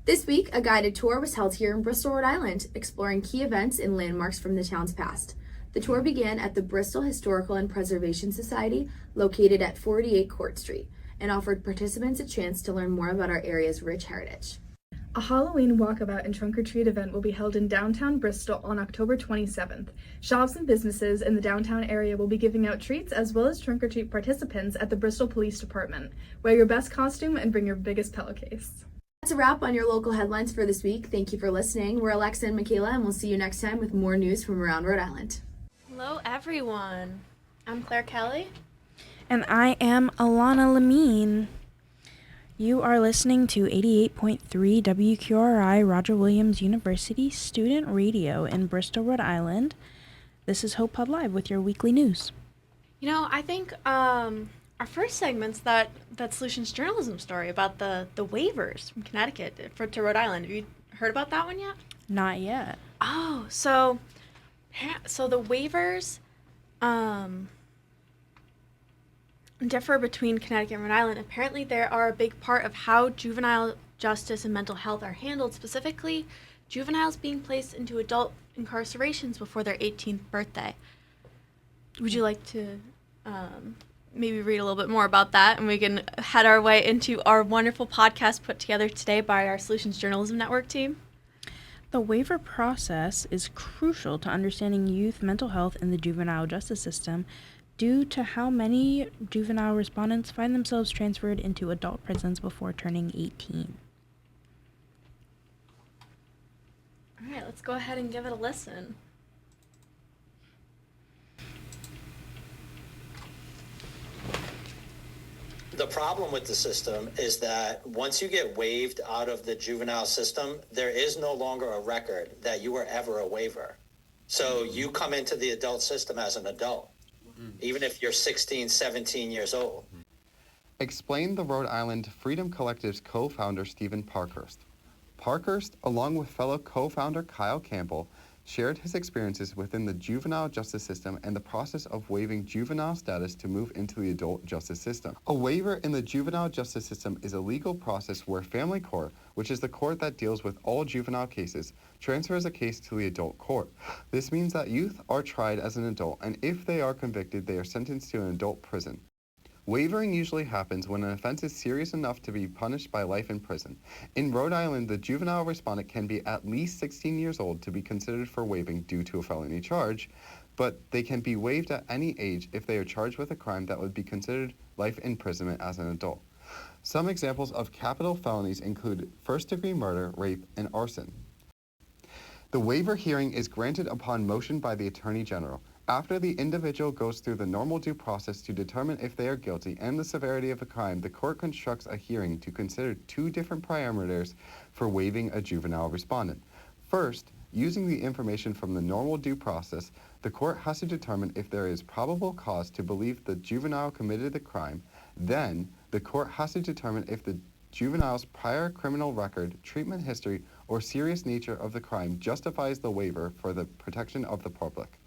This week, a guided tour was held here in Bristol, Rhode Island, exploring key events and landmarks from the town's past. The tour began at the Bristol Historical and Preservation Society, located at 48 Court Street, and offered participants a chance to learn more about our area's rich heritage. A Halloween walkabout and trunk-or-treat event will be held in downtown Bristol on October 27th. Shops and businesses in the downtown area will be giving out treats as well as trunk-or-treat participants at the Bristol Police Department. Wear your best costume and bring your biggest pillowcase. That's a wrap on your local headlines for this week. Thank you for listening. We're Alexa and Michaela, and we'll see you next time with more news from around Rhode Island. Hello, everyone. I'm Claire Kelly. And I am Alana Lamine. You are listening to 88.3 WQRI Roger Williams University Student Radio in Bristol, Rhode Island. This is Hope Pub Live with your weekly news. You know, I think our first segment's that Solutions Journalism story about the waivers from Connecticut to Rhode Island. Have you heard about that one yet? Not yet. Oh, so the waivers differ between Connecticut and Rhode Island. Apparently, they are a big part of how juvenile justice and mental health are handled, specifically juveniles being placed into adult incarcerations before their 18th birthday. Would you like to maybe read a little bit more about that, and we can head our way into our wonderful podcast put together today by our Solutions Journalism Network team? The waiver process is crucial to understanding youth mental health in the juvenile justice system due to how many juvenile respondents find themselves transferred into adult prisons before turning 18. All right, let's go ahead and give it a listen. The problem with the system is that once you get waived out of the juvenile system, there is no longer a record that you were ever a waiver. So you come into the adult system as an adult, even if you're 16, 17 years old. Explained the Rhode Island Freedom Collective's co-founder Stephen Parkhurst. Parkhurst, along with fellow co-founder Kyle Campbell, shared his experiences within the juvenile justice system and the process of waiving juvenile status to move into the adult justice system. A waiver in the juvenile justice system is a legal process where family court, which is the court that deals with all juvenile cases, transfers a case to the adult court. This means that youth are tried as an adult, and if they are convicted, they are sentenced to an adult prison. Waivering usually happens when an offense is serious enough to be punished by life in prison. In Rhode Island, the juvenile respondent can be at least 16 years old to be considered for waiving due to a felony charge, but they can be waived at any age if they are charged with a crime that would be considered life imprisonment as an adult. Some examples of capital felonies include first-degree murder, rape, and arson. The waiver hearing is granted upon motion by the Attorney General. After the individual goes through the normal due process to determine if they are guilty and the severity of a crime, the court constructs a hearing to consider two different parameters for waiving a juvenile respondent. First, using the information from the normal due process, the court has to determine if there is probable cause to believe the juvenile committed the crime. Then, the court has to determine if the juvenile's prior criminal record, treatment history, or serious nature of the crime justifies the waiver for the protection of the public.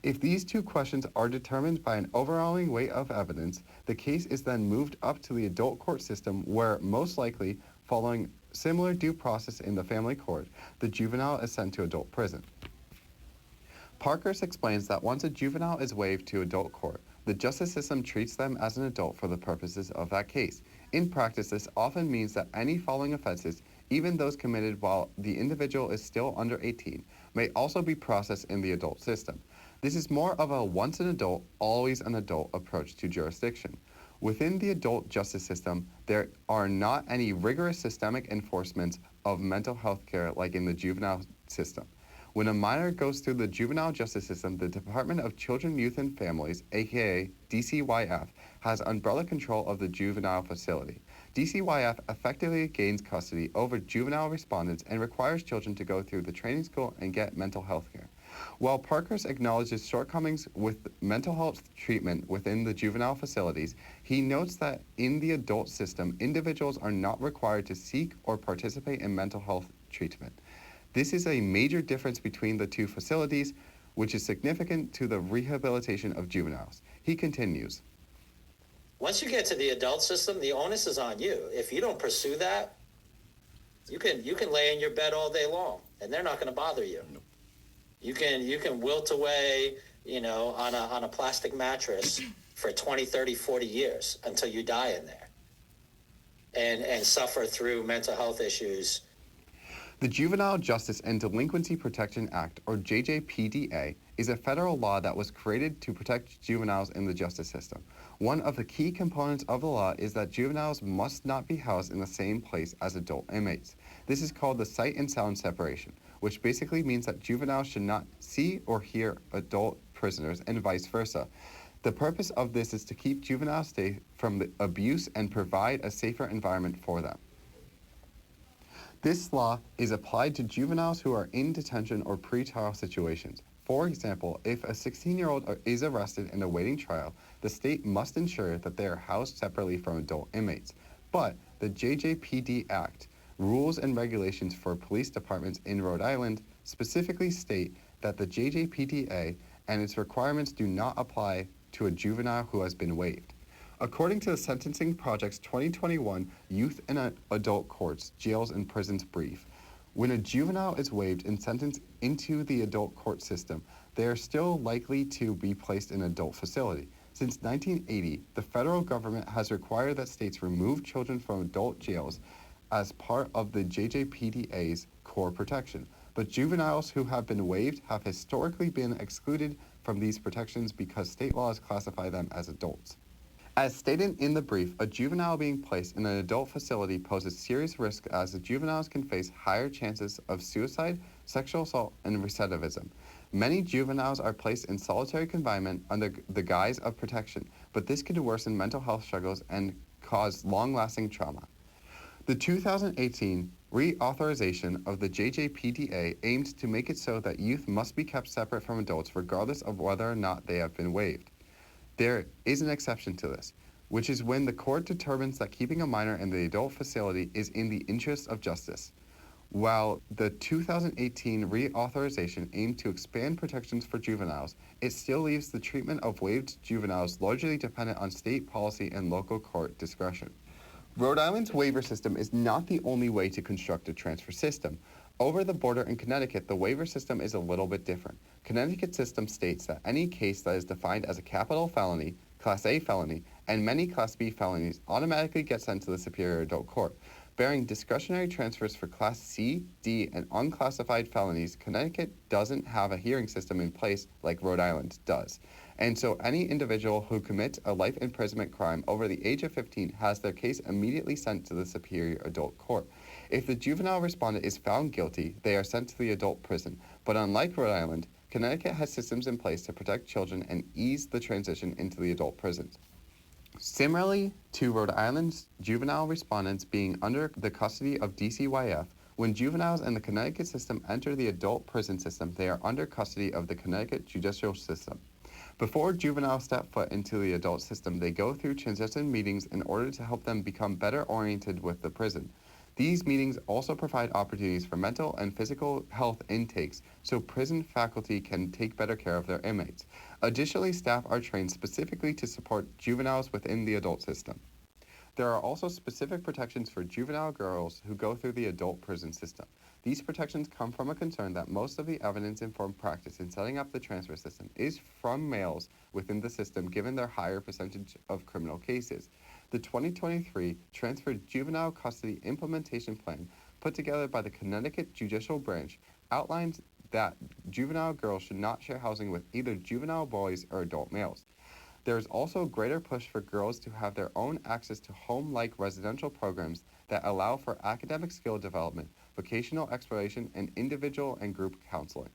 If these two questions are determined by an overwhelming weight of evidence, the case is then moved up to the adult court system where, most likely, following similar due process in the family court, the juvenile is sent to adult prison. Parkhurst explains that once a juvenile is waived to adult court, the justice system treats them as an adult for the purposes of that case. In practice, this often means that any following offenses, even those committed while the individual is still under 18, may also be processed in the adult system. This is more of a once an adult, always an adult approach to jurisdiction. Within the adult justice system, there are not any rigorous systemic enforcements of mental health care like in the juvenile system. When a minor goes through the juvenile justice system, the Department of Children, Youth, and Families, aka DCYF, has umbrella control of the juvenile facility. DCYF effectively gains custody over juvenile respondents and requires children to go through the training school and get mental health care. While Parkhurst acknowledges shortcomings with mental health treatment within the juvenile facilities, he notes that in the adult system, individuals are not required to seek or participate in mental health treatment. This is a major difference between the two facilities, which is significant to the rehabilitation of juveniles. He continues. Once you get to the adult system, the onus is on you. If you don't pursue that, you can lay in your bed all day long, and they're not going to bother you. You can wilt away, on a plastic mattress for 20, 30, 40 years until you die in there and suffer through mental health issues. The Juvenile Justice and Delinquency Protection Act, or JJPDA, is a federal law that was created to protect juveniles in the justice system. One of the key components of the law is that juveniles must not be housed in the same place as adult inmates. This is called the sight and sound separation, which basically means that juveniles should not see or hear adult prisoners and vice versa. The purpose of this is to keep juveniles safe from the abuse and provide a safer environment for them. This law is applied to juveniles who are in detention or pretrial situations. For example, if a 16-year-old is arrested and awaiting trial, the state must ensure that they are housed separately from adult inmates. But the JJPD Act, rules and regulations for police departments in Rhode Island specifically state that the JJPDA and its requirements do not apply to a juvenile who has been waived. According to the Sentencing Project's 2021 Youth and Adult Courts, Jails and Prisons Brief, when a juvenile is waived and sentenced into the adult court system, they are still likely to be placed in an adult facility. Since 1980, the federal government has required that states remove children from adult jails as part of the JJPDA's core protection. But juveniles who have been waived have historically been excluded from these protections because state laws classify them as adults. As stated in the brief, a juvenile being placed in an adult facility poses serious risk as the juveniles can face higher chances of suicide, sexual assault, and recidivism. Many juveniles are placed in solitary confinement under the guise of protection, but this could worsen mental health struggles and cause long-lasting trauma. The 2018 reauthorization of the JJPDA aimed to make it so that youth must be kept separate from adults regardless of whether or not they have been waived. There is an exception to this, which is when the court determines that keeping a minor in the adult facility is in the interest of justice. While the 2018 reauthorization aimed to expand protections for juveniles, it still leaves the treatment of waived juveniles largely dependent on state policy and local court discretion. Rhode Island's waiver system is not the only way to construct a transfer system. Over the border in Connecticut, the waiver system is a little bit different. Connecticut's system states that any case that is defined as a capital felony, Class A felony, and many Class B felonies automatically get sent to the Superior Adult Court. Bearing discretionary transfers for Class C, D, and unclassified felonies, Connecticut doesn't have a hearing system in place like Rhode Island does. And so any individual who commits a life imprisonment crime over the age of 15 has their case immediately sent to the Superior Adult Court. If the juvenile respondent is found guilty, they are sent to the adult prison. But unlike Rhode Island, Connecticut has systems in place to protect children and ease the transition into the adult prisons. Similarly to Rhode Island's juvenile respondents being under the custody of DCYF, when juveniles in the Connecticut system enter the adult prison system, they are under custody of the Connecticut judicial system. Before juveniles step foot into the adult system, they go through transition meetings in order to help them become better oriented with the prison. These meetings also provide opportunities for mental and physical health intakes so prison faculty can take better care of their inmates. Additionally, staff are trained specifically to support juveniles within the adult system. There are also specific protections for juvenile girls who go through the adult prison system. These protections come from a concern that most of the evidence-informed practice in setting up the transfer system is from males within the system given their higher percentage of criminal cases. The 2023 Transferred Juvenile Custody Implementation Plan, put together by the Connecticut Judicial Branch, outlines that juvenile girls should not share housing with either juvenile boys or adult males. There is also a greater push for girls to have their own access to home-like residential programs that allow for academic skill development, vocational exploration, and individual and group counseling.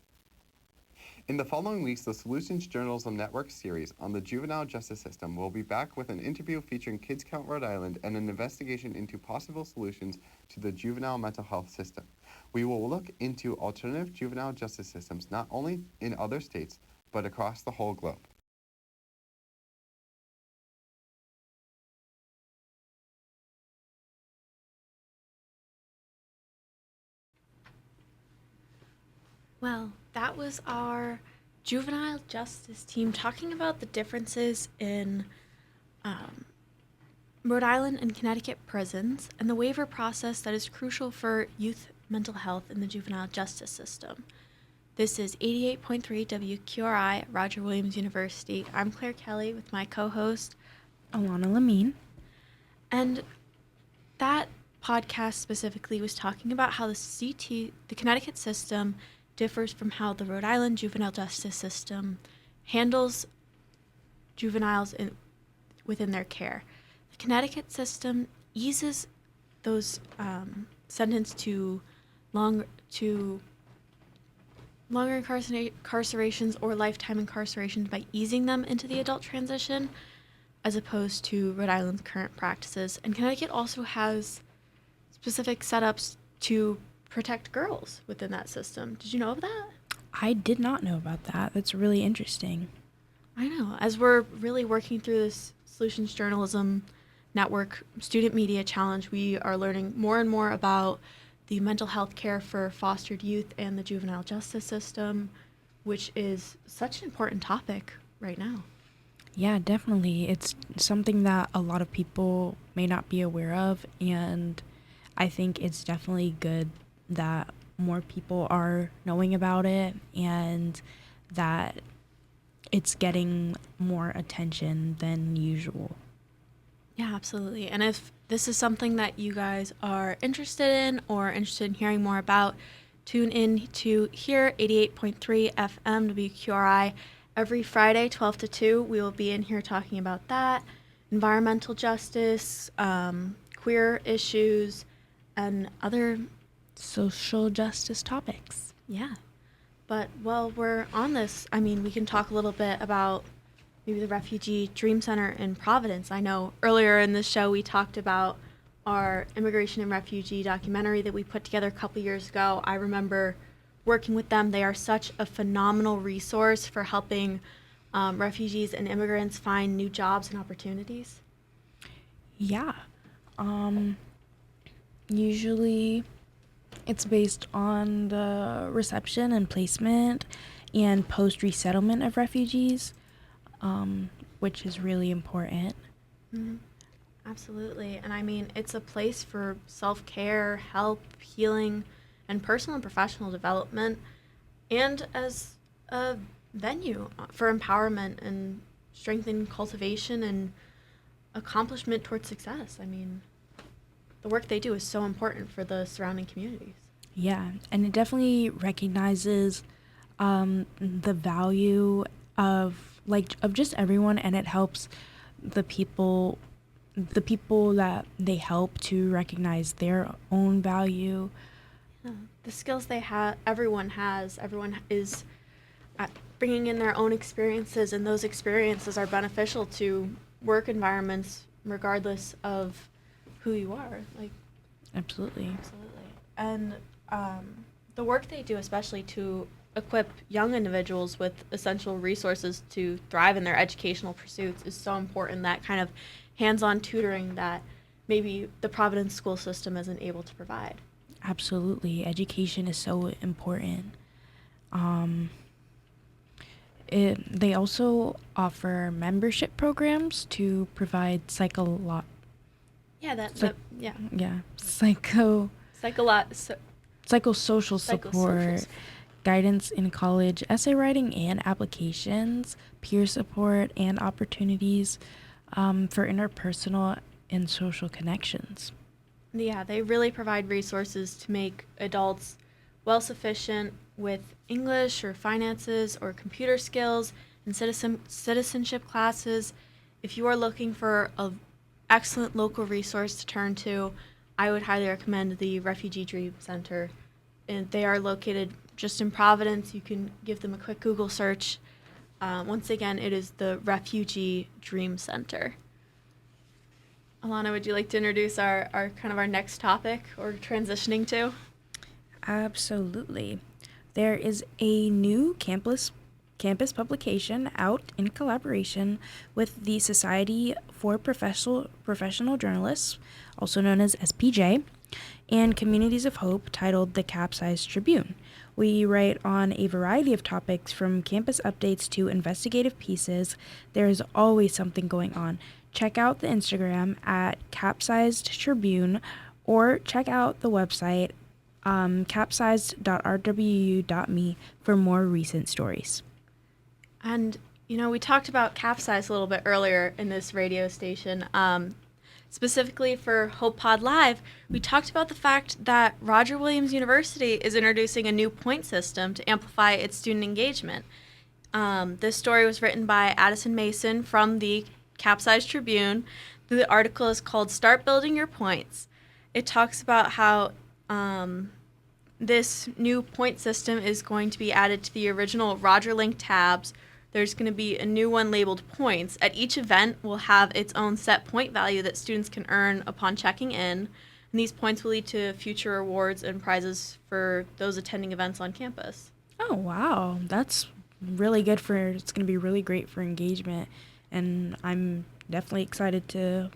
In the following weeks, the Solutions Journalism Network series on the juvenile justice system will be back with an interview featuring Kids Count Rhode Island and an investigation into possible solutions to the juvenile mental health system. We will look into alternative juvenile justice systems not only in other states, but across the whole globe. Well, that was our juvenile justice team talking about the differences in Rhode Island and Connecticut prisons and the waiver process that is crucial for youth mental health in the juvenile justice system. This is 88.3 WQRI, Roger Williams University. I'm Claire Kelly with my co-host, Alana Lamine. And that podcast specifically was talking about how the Connecticut system differs from how the Rhode Island juvenile justice system handles juveniles within their care. The Connecticut system eases those sentenced to longer incarcerations or lifetime incarcerations by easing them into the adult transition, as opposed to Rhode Island's current practices. And Connecticut also has specific setups to protect girls within that system. Did you know of that? I did not know about that. That's really interesting. I know. As we're really working through this Solutions Journalism Network Student Media Challenge, we are learning more and more about the mental health care for fostered youth and the juvenile justice system, which is such an important topic right now. Yeah, definitely. It's something that a lot of people may not be aware of, and I think it's definitely good that more people are knowing about it and that it's getting more attention than usual. Yeah, absolutely. And if this is something that you guys are interested in or interested in hearing more about, tune in to here 88.3 FM WQRI every Friday, 12 to 2. We will be in here talking about that, environmental justice, queer issues, and other, Social justice topics. yeah. But while we're on this, I mean, we can talk a little bit about maybe the Refugee Dream Center in Providence. I know earlier in this show we talked about our immigration and refugee documentary that we put together a couple years ago. I remember working with them. They are such a phenomenal resource for helping refugees and immigrants find new jobs and opportunities. Yeah. Usually it's based on the reception and placement and post resettlement of refugees, which is really important. Mm-hmm. Absolutely. And I mean, it's a place for self-care, help, healing, and personal and professional development, and as a venue for empowerment and strengthening cultivation and accomplishment towards success. I mean, the work they do is so important for the surrounding communities. Yeah, and it definitely recognizes the value of just everyone, and it helps the people that they help to recognize their own value. Yeah. The skills they have, everyone is bringing in their own experiences, and those experiences are beneficial to work environments regardless of who you are. Like, Absolutely. and the work they do, especially to equip young individuals with essential resources to thrive in their educational pursuits, is so important. That kind of hands-on tutoring that maybe the Providence school system isn't able to provide. Absolutely. Education is so important. They also offer membership programs to provide Yeah, psychosocial support, guidance in college, essay writing and applications, peer support, and opportunities for interpersonal and social connections. Yeah, they really provide resources to make adults well-sufficient with English or finances or computer skills and citizenship classes. If you are looking for an excellent local resource to turn to, I would highly recommend the Refugee Dream Center. And they are located just in Providence. You can give them a quick Google search. Once again, it is the Refugee Dream Center. Alana, would you like to introduce our next topic or transitioning to? Absolutely. There is a new campus publication out in collaboration with the Society for Professional Journalists, also known as SPJ, and Communities of Hope, titled The Capsized Tribune. We write on a variety of topics, from campus updates to investigative pieces. There is always something going on. Check out the Instagram at Capsized Tribune, or check out the website capsized.rwu.me for more recent stories. And, we talked about Capsize a little bit earlier in this radio station. Specifically for Hope Pod Live, we talked about the fact that Roger Williams University is introducing a new point system to amplify its student engagement. This story was written by Addison Mason from the Capsized Tribune. The article is called Start Building Your Points. It talks about how this new point system is going to be added to the original Roger Link tabs. There's going to be a new one labeled Points. At each event will have its own set point value that students can earn upon checking in. And these points will lead to future awards and prizes for those attending events on campus. Oh, wow. That's really good it's going to be really great for engagement. And I'm definitely excited to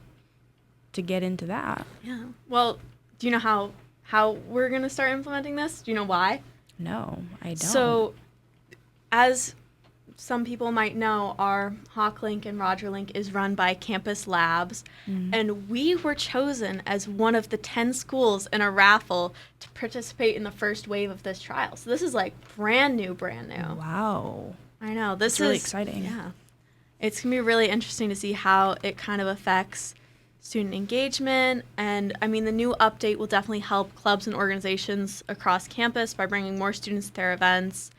get into that. Yeah. Well, do you know how we're going to start implementing this? Do you know why? No, I don't. So, as some people might know, our HawkLink and RogerLink is run by Campus Labs, and we were chosen as one of the 10 schools in a raffle to participate in the first wave of this trial. So this is like brand new. Wow. I know. This That's really is exciting. Yeah. It's going to be really interesting to see how it kind of affects student engagement. And I mean, the new update will definitely help clubs and organizations across campus by bringing more students to their events.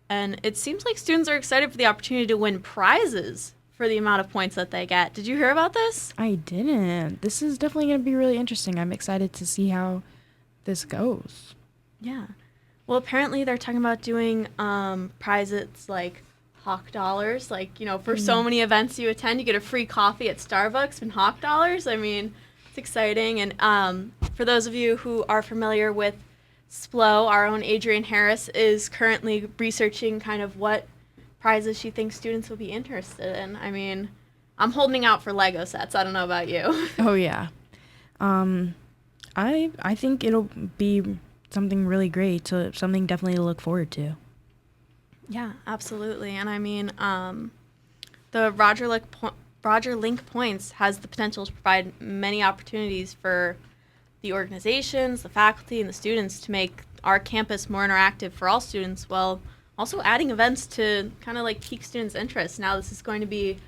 And it seems like students are excited for the opportunity to win prizes for the amount of points that they get. Did you hear about this? I didn't. This is definitely going to be really interesting. I'm excited to see how this goes. Yeah. Well, apparently they're talking about doing prizes like Hawk Dollars. Like, you know, for so many events you attend, you get a free coffee at Starbucks and Hawk Dollars. I mean, it's exciting. And for those of you who are familiar with SPLO, our own Adrienne Harris is currently researching kind of what prizes she thinks students will be interested in. I mean, I'm holding out for Lego sets. I don't know about you. Oh, yeah. I think it'll be something really great, so something definitely to look forward to. Yeah, absolutely. And I mean, the RogerLink Points has the potential to provide many opportunities for the organizations, the faculty, and the students to make our campus more interactive for all students, while also adding events to kind of like pique students' interest. Now this is going to be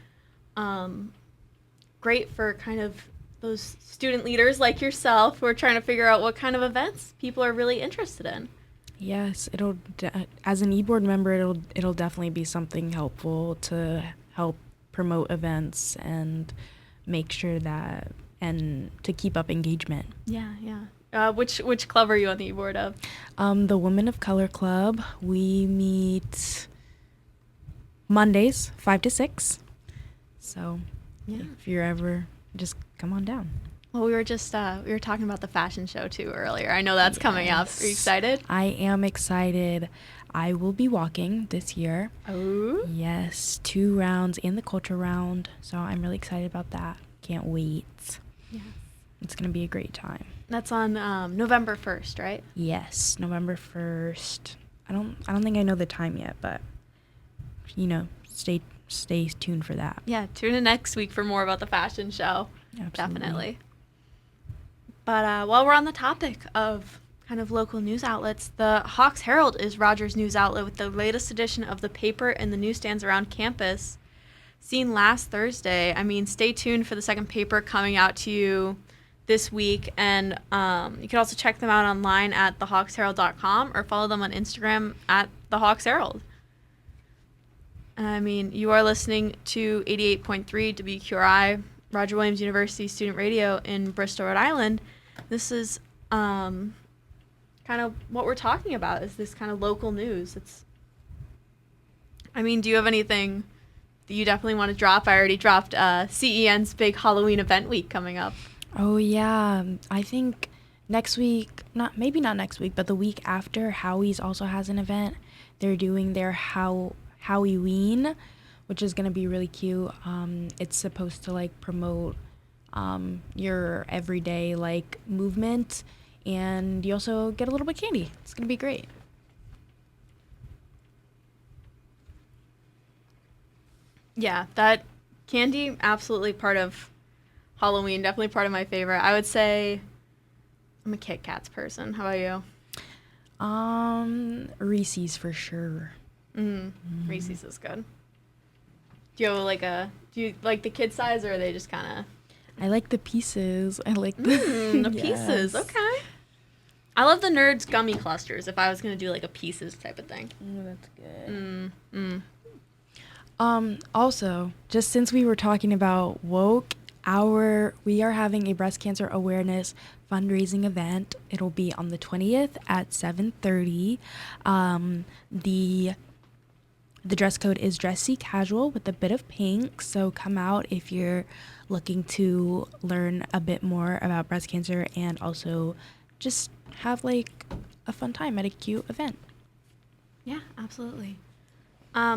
great for kind of those student leaders like yourself who are trying to figure out what kind of events people are really interested in. Yes, as an e-board member, it'll definitely be something helpful to help promote events and make sure that, and to keep up engagement. Yeah. Which club are you on the e-board of? The Women of Color Club. We meet Mondays, 5 to 6. So if you're ever, just come on down. Well, we were talking about the fashion show too earlier. I know that's coming up. Are you excited? I am excited. I will be walking this year. Oh. Yes, 2 rounds and the culture round. So I'm really excited about that. Can't wait. Yeah. It's going to be a great time. That's on November 1st, right? Yes, November 1st. I don't think I know the time yet, but stay tuned for that. Yeah, tune in next week for more about the fashion show. Absolutely. Definitely. But while we're on the topic of kind of local news outlets, the Hawks Herald is Rogers' news outlet with the latest edition of the paper and the newsstands around campus. Seen last Thursday. I mean, stay tuned for the second paper coming out to you this week. And you can also check them out online at thehawksherald.com or follow them on Instagram at the Hawks Herald. I mean, you are listening to 88.3 WQRI, Roger Williams University Student Radio in Bristol, Rhode Island. This is kind of what we're talking about, is this kind of local news. Do you have anything that you definitely want to drop? I already dropped CEN's big Halloween event week coming up. Oh, yeah. I think next week, maybe not next week, but the week after, Howie's also has an event. They're doing their Howieween, which is going to be really cute. It's supposed to promote your everyday movement, and you also get a little bit of candy. It's going to be great. Yeah, that candy, absolutely part of Halloween, definitely part of my favorite. I would say I'm a Kit Kats person. How about you? Reese's for sure. Reese's is good. Do you like the kid size, or are they just kind of? I like the pieces. I like the pieces. Okay. I love the Nerds gummy clusters. If I was gonna do a pieces type of thing. Oh, that's good. Also, just since we were talking about woke, we are having a breast cancer awareness fundraising event. It'll be on the 20th at 7:30. The dress code is dressy casual with a bit of pink, so come out if you're looking to learn a bit more about breast cancer and also just have a fun time at a cute event. Yeah, absolutely.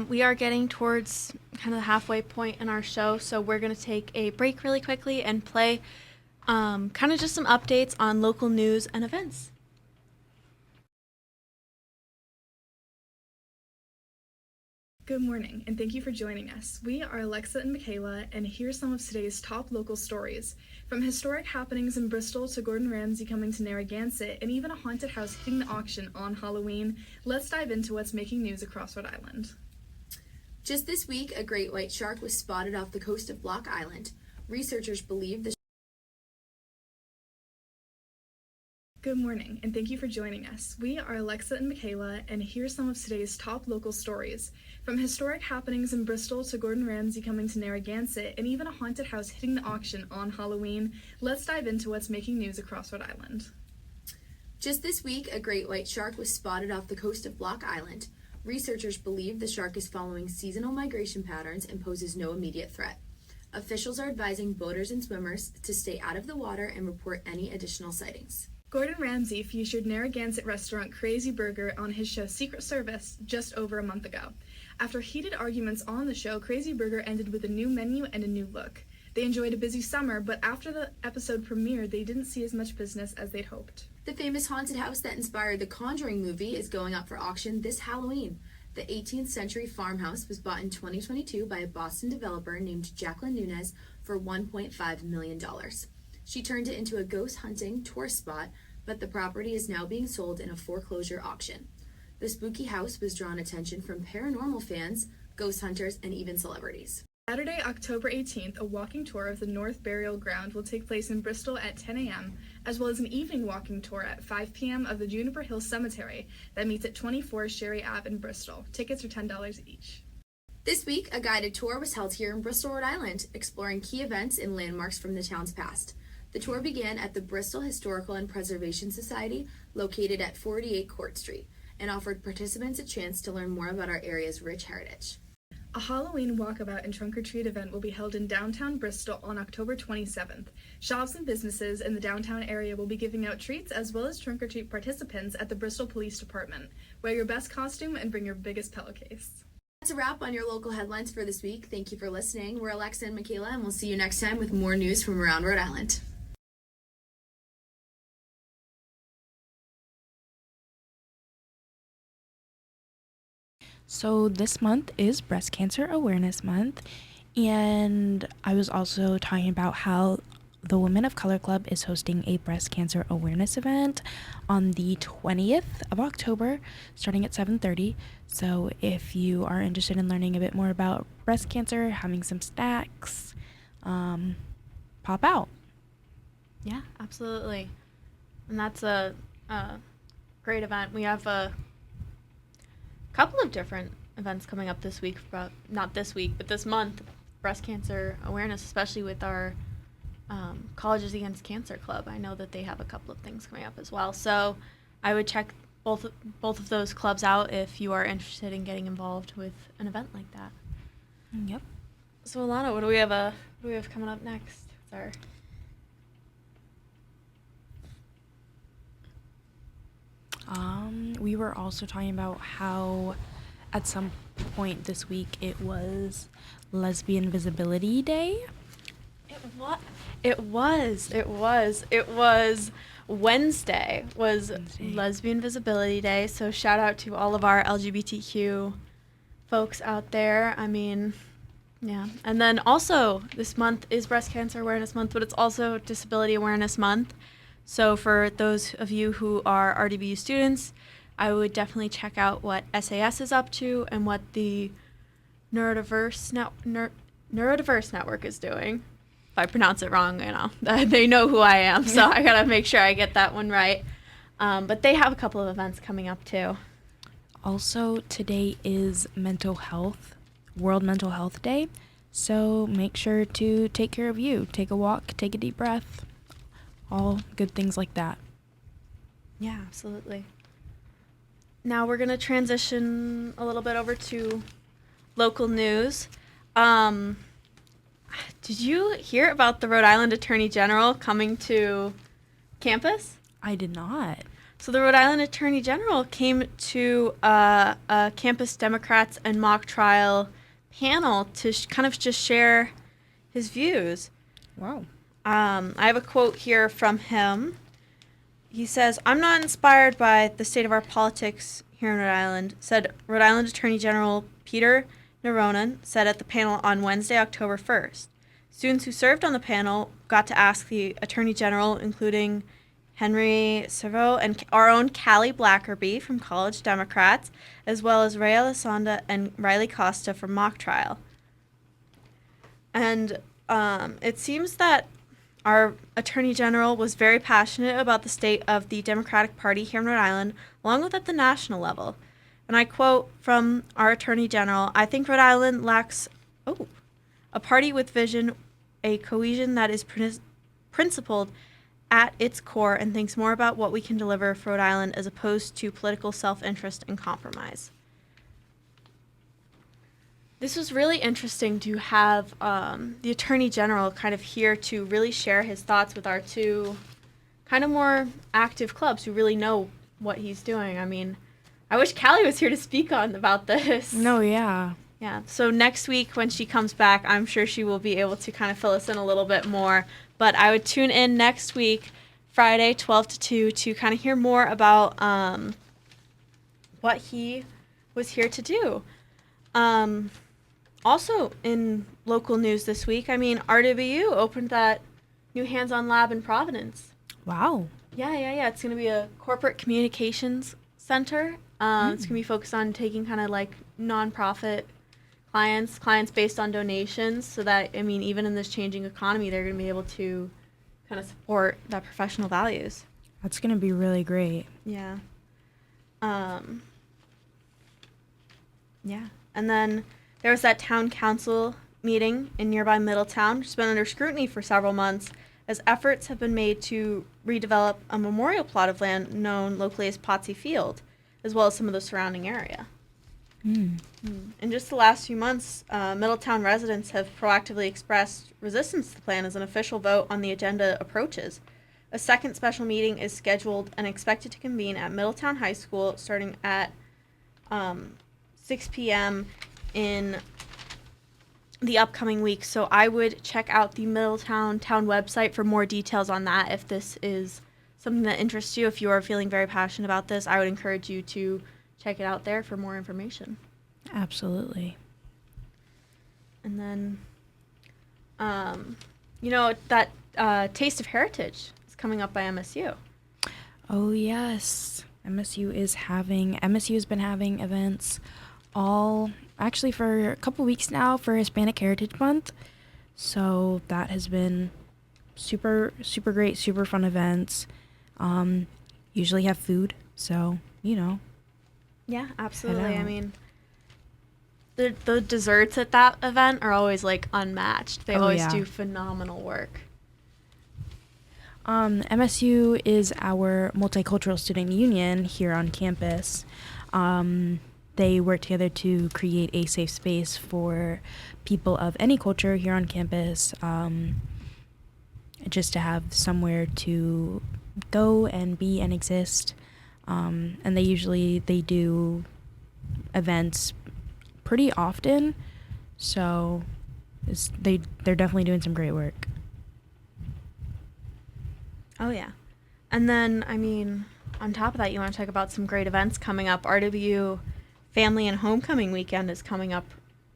We are getting towards kind of the halfway point in our show, so we're going to take a break really quickly and play kind of just some updates on local news and events. Good morning, and thank you for joining us. We are Alexa and Michaela, and here's some of today's top local stories. From historic happenings in Bristol to Gordon Ramsay coming to Narragansett, and even a haunted house hitting the auction on Halloween, let's dive into what's making news across Rhode Island. Just this week, a great white shark was spotted off the coast of Block Island. Researchers believe the Good morning, and thank you for joining us. We are Alexa and Michaela, and here's some of today's top local stories. From historic happenings in Bristol to Gordon Ramsay coming to Narragansett, and even a haunted house hitting the auction on Halloween, let's dive into what's making news across Rhode Island. Just this week, a great white shark was spotted off the coast of Block Island. Researchers believe the shark is following seasonal migration patterns and poses no immediate threat. Officials are advising boaters and swimmers to stay out of the water and report any additional sightings. Gordon Ramsay featured Narragansett restaurant Crazy Burger on his show Secret Service just over a month ago. After heated arguments on the show, Crazy Burger ended with a new menu and a new look. They enjoyed a busy summer, but after the episode premiered, they didn't see as much business as they'd hoped. The famous haunted house that inspired the Conjuring movie is going up for auction this Halloween. The 18th century farmhouse was bought in 2022 by a Boston developer named Jacqueline Nunez for $1.5 million. She turned it into a ghost hunting tourist spot, but the property is now being sold in a foreclosure auction. The spooky house was drawing attention from paranormal fans, ghost hunters, and even celebrities. Saturday, October 18th, a walking tour of the North Burial Ground will take place in Bristol at 10 a.m., as well as an evening walking tour at 5 p.m. of the Juniper Hill Cemetery that meets at 24 Sherry Ave in Bristol. Tickets are $10 each. This week, a guided tour was held here in Bristol, Rhode Island, exploring key events and landmarks from the town's past. The tour began at the Bristol Historical and Preservation Society, located at 48 Court Street, and offered participants a chance to learn more about our area's rich heritage. A Halloween walkabout and trunk-or-treat event will be held in downtown Bristol on October 27th. Shops and businesses in the downtown area will be giving out treats as well as trunk-or-treat participants at the Bristol Police Department. Wear your best costume and bring your biggest pillowcase. That's a wrap on your local headlines for this week. Thank you for listening. We're Alexa and Michaela, and we'll see you next time with more news from around Rhode Island. So this month is Breast Cancer Awareness Month, and I was also talking about how the Women of Color Club is hosting a breast cancer awareness event on the 20th of October, starting at 7:30. So if you are interested in learning a bit more about breast cancer, having some snacks, pop out. Yeah, absolutely. And that's a great event. We have a couple of different events coming up this week, not this week, but this month, breast cancer awareness, especially with our Colleges Against Cancer Club. I know that they have a couple of things coming up as well. So I would check both of those clubs out if you are interested in getting involved with an event like that. Yep. So Alana, what do we have coming up next? What's We were also talking about how at some point this week it was Lesbian Visibility Day. It was Wednesday was Lesbian Visibility Day. So shout out to all of our LGBTQ folks out there. I mean, yeah. And then also this month is Breast Cancer Awareness Month, but it's also Disability Awareness Month. So for those of you who are RDBU students, I would definitely check out what SAS is up to and what the Neurodiverse Network is doing. If I pronounce it wrong, they know who I am, so I gotta make sure I get that one right. But they have a couple of events coming up too. Also, today is World Mental Health Day, so make sure to take care of you. Take a walk, take a deep breath, all good things like that. Yeah, absolutely. Now we're gonna transition a little bit over to local news. Did you hear about the Rhode Island Attorney General coming to campus? I did not. So the Rhode Island Attorney General came to a Campus Democrats and mock trial panel to kind of just share his views. Wow. I have a quote here from him. he says, "I'm not inspired by the state of our politics here in Rhode Island," said Rhode Island Attorney General Peter Neronen said at the panel on Wednesday, October 1st. Students who served on the panel got to ask the Attorney General, including Henry Servo and our own Callie Blackerby from College Democrats, as well as Ray Elisonda and Riley Costa from Mock Trial. And it seems that our Attorney General was very passionate about the state of the Democratic Party here in Rhode Island, along with at the national level. And I quote from our Attorney General, "I think Rhode Island lacks a party with vision, a cohesion that is principled at its core and thinks more about what we can deliver for Rhode Island as opposed to political self-interest and compromise." This was really interesting to have the Attorney General kind of here to really share his thoughts with our two kind of more active clubs who really know what he's doing. I mean, I wish Callie was here to speak on about this. No, yeah. Yeah, so next week when she comes back, I'm sure she will be able to kind of fill us in a little bit more. But I would tune in next week, Friday, 12 to 2, to kind of hear more about what he was here to do. Also in local news this week, I mean, RWU opened that new hands-on lab in Providence. Wow. Yeah. It's going to be a corporate communications center. It's going to be focused on taking kind of like nonprofit clients based on donations, so that, I mean, even in this changing economy, they're going to be able to kind of support that professional values. That's going to be really great. Yeah. Yeah. And then there was that town council meeting in nearby Middletown, which has been under scrutiny for several months, as efforts have been made to redevelop a memorial plot of land known locally as Potsy Field, as well as some of the surrounding area. In just the last few months, Middletown residents have proactively expressed resistance to the plan as an official vote on the agenda approaches. A second special meeting is scheduled and expected to convene at Middletown High School starting at 6 p.m. in the upcoming week. So I would check out the Middletown town website for more details on that. If this is something that interests you, if you are feeling very passionate about this, I would encourage you to check it out there for more information. Absolutely. And then, that Taste of Heritage is coming up by MSU. Oh, yes. MSU has been having events actually for a couple weeks now for Hispanic Heritage Month. So that has been super, super great, super fun events. Usually have food, so, Yeah, absolutely. I I mean, the desserts at that event are always like unmatched. They always do phenomenal work. MSU is our multicultural student union here on campus. They work together to create a safe space for people of any culture here on campus, just to have somewhere to go and be and exist. And they do events pretty often, so they're definitely doing some great work. Oh, yeah. And then, I mean, on top of that, you want to talk about some great events coming up. RW Family and Homecoming Weekend is coming up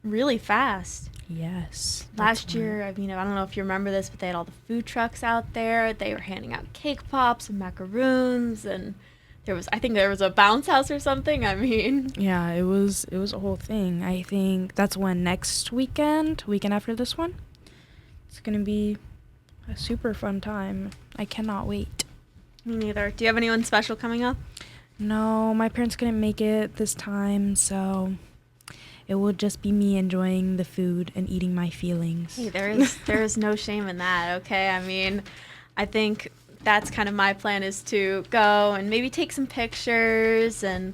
really fast. Yes. Last year, I mean, I don't know if you remember this, but they had all the food trucks out there. They were handing out cake pops and macaroons, and I think there was a bounce house or something. I mean, yeah, it was a whole thing. I think that's when next weekend after this one, it's going to be a super fun time. I cannot wait. Me neither. Do you have anyone special coming up? No, my parents couldn't make it this time, so it will just be me enjoying the food and eating my feelings. Hey, there is no shame in that, okay? I mean, I think that's kind of my plan, is to go and maybe take some pictures and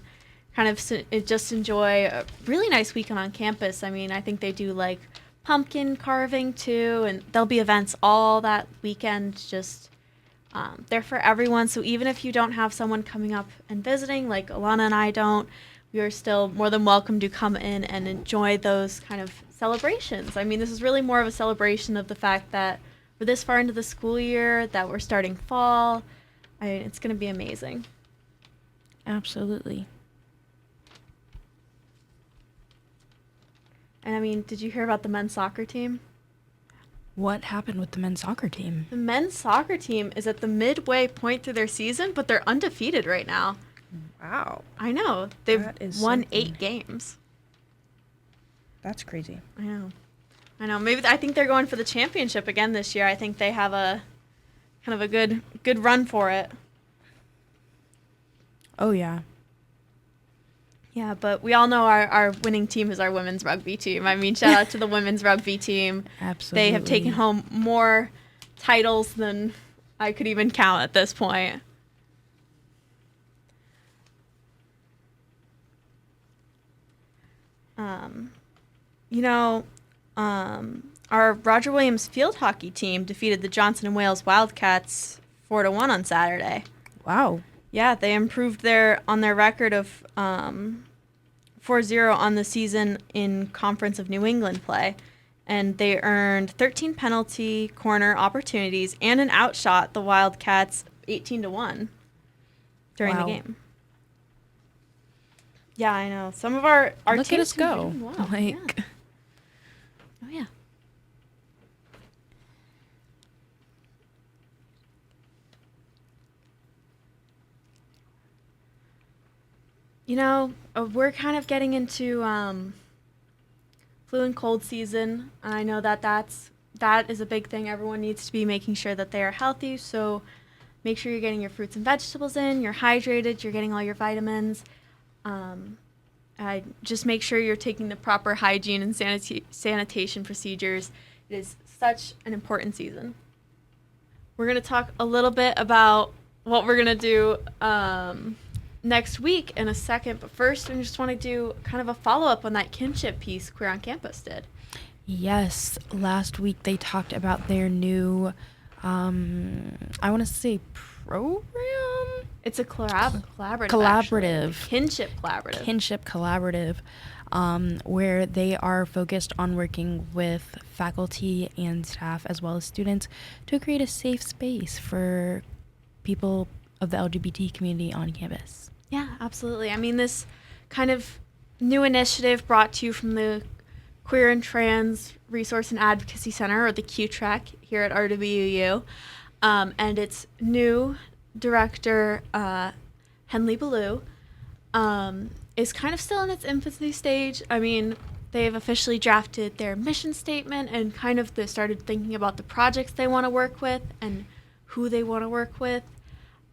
kind of just enjoy a really nice weekend on campus. I mean, I think they do like pumpkin carving too, and there'll be events all that weekend, just they're for everyone. So even if you don't have someone coming up and visiting, like Alana and I don't, we are still more than welcome to come in and enjoy those kind of celebrations. I mean, this is really more of a celebration of the fact that we're this far into the school year, that we're starting fall. It's going to be amazing. Absolutely. And I mean, did you hear about the men's soccer team? What happened with the men's soccer team? The men's soccer team is at the midway point through their season, but they're undefeated right now. Wow. I know. They've That is won something. 8 games. That's crazy. I know. Maybe I think they're going for the championship again this year. I think they have a kind of a good run for it. Oh, yeah. Yeah, but we all know our winning team is our women's rugby team. I mean, shout out to the women's rugby team. Absolutely. They have taken home more titles than I could even count at this point. Our Roger Williams field hockey team defeated the Johnson and Wales Wildcats 4-1 on Saturday. Wow. Yeah, they improved on their record of 4-0 on the season in Conference of New England play. And they earned 13 penalty corner opportunities and an outshot the Wildcats 18-1 during the Wow. game. Yeah, I know. Some of our Look at teams us have been go. doing well. Like, Yeah. Oh, yeah. We're kind of getting into flu and cold season. I know that is a big thing. Everyone needs to be making sure that they are healthy. So make sure you're getting your fruits and vegetables in, you're hydrated, you're getting all your vitamins. Just make sure you're taking the proper hygiene and sanitation procedures. It is such an important season. We're going to talk a little bit about what we're going to do next week in a second, but first I just want to do kind of a follow-up on that kinship piece Queer on Campus did. yes, last week they talked about their new, I want to say program? It's a collaborative. Collaborative. Actually. Kinship collaborative. Kinship collaborative, where they are focused on working with faculty and staff as well as students to create a safe space for people of the LGBT community on campus. Yeah, absolutely. I mean, this kind of new initiative brought to you from the Queer and Trans Resource and Advocacy Center, or the QTREC, here at RWU. And its new director, Henley Ballou, is kind of still in its infancy stage. I mean, they've officially drafted their mission statement and kind of they started thinking about the projects they want to work with and who they want to work with.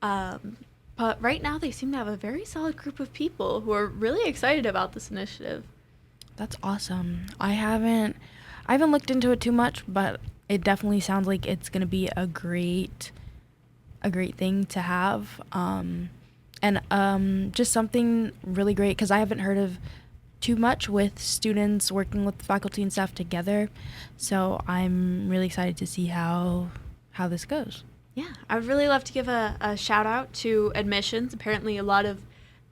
But right now they seem to have a very solid group of people who are really excited about this initiative. That's awesome. I haven't looked into it too much, but it definitely sounds like it's going to be a great thing to have. And just something really great, because I haven't heard of too much with students working with faculty and staff together. So I'm really excited to see how this goes. Yeah, I would really love to give a shout out to admissions. Apparently a lot of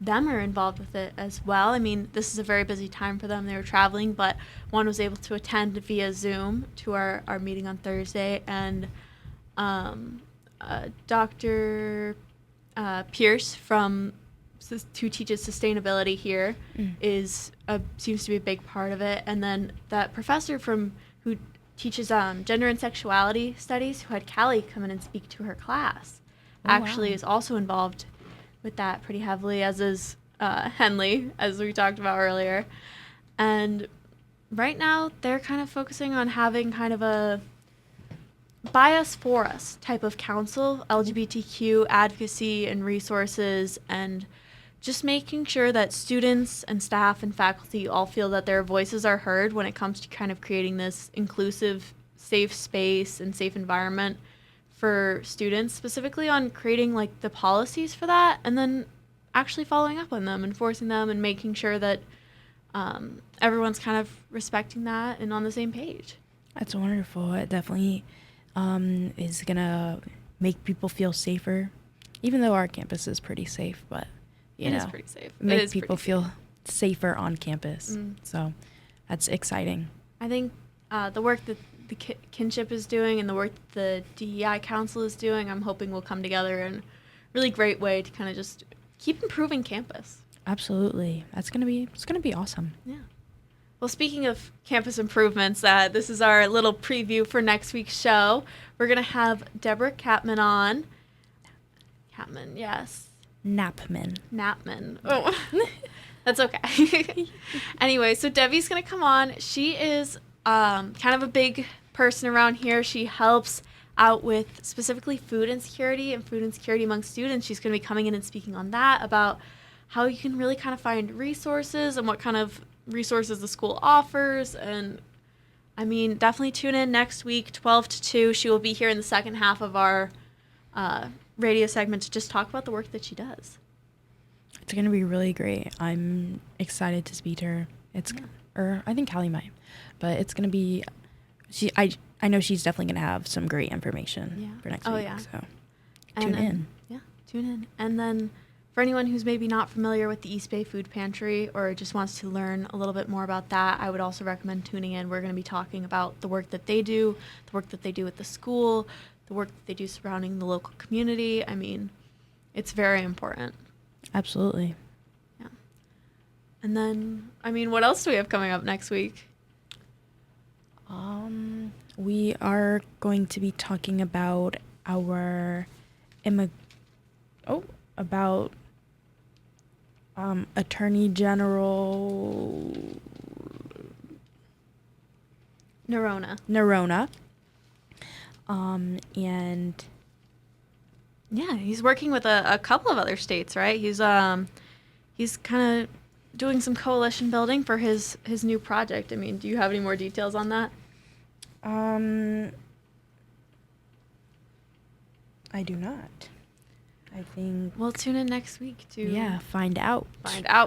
them are involved with it as well. I mean, this is a very busy time for them. They were traveling, but one was able to attend via Zoom to our meeting on Thursday. And Dr. Pierce who teaches sustainability here seems to be a big part of it. And then that professor who teaches gender and sexuality studies, who had Callie come in and speak to her class, actually is also involved with that pretty heavily, as is Henley, as we talked about earlier. And right now they're kind of focusing on having kind of a by us for us type of council, LGBTQ advocacy and resources, and just making sure that students and staff and faculty all feel that their voices are heard when it comes to kind of creating this inclusive, safe space and safe environment for students, specifically on creating like the policies for that, and then actually following up on them, enforcing them, and making sure that everyone's kind of respecting that and on the same page. That's wonderful. It definitely is going to make people feel safer, even though our campus is pretty safe, but It is pretty safe. Make people feel safer on campus. So that's exciting. I think the work that the kinship is doing and the work that the DEI Council is doing, I'm hoping will come together and really great way to kind of just keep improving campus. Absolutely. It's gonna be awesome. Yeah. Well, speaking of campus improvements, this is our little preview for next week's show. We're going to have Deborah Kapman on. Kapman, yes. Knapman. Oh, that's okay. Anyway, so Debbie's going to come on. She is kind of a big person around here. She helps out with specifically food insecurity and food insecurity among students. She's going to be coming in and speaking on that, about how you can really kind of find resources and what kind of resources the school offers. And I mean, definitely tune in next week, 12 to 2. She will be here in the second half of our radio segment to just talk about the work that she does. It's going to be really great. I'm excited to speak to her. Or I think Callie might. But it's going to be, I know she's definitely going to have some great information for next week. Yeah. So Tune in. Yeah, tune in. And then for anyone who's maybe not familiar with the East Bay Food Pantry or just wants to learn a little bit more about that, I would also recommend tuning in. We're going to be talking about the work that they do, the work that they do at the school, the work that they do surrounding the local community. I mean, it's very important. Absolutely. Yeah. And then, I mean, what else do we have coming up next week? We are going to be talking about our Attorney General Nerona. And yeah, he's working with a couple of other states, right? He's kind of doing some coalition building for his new project. I mean, do you have any more details on that? I do not. I think We'll tune in next week to find out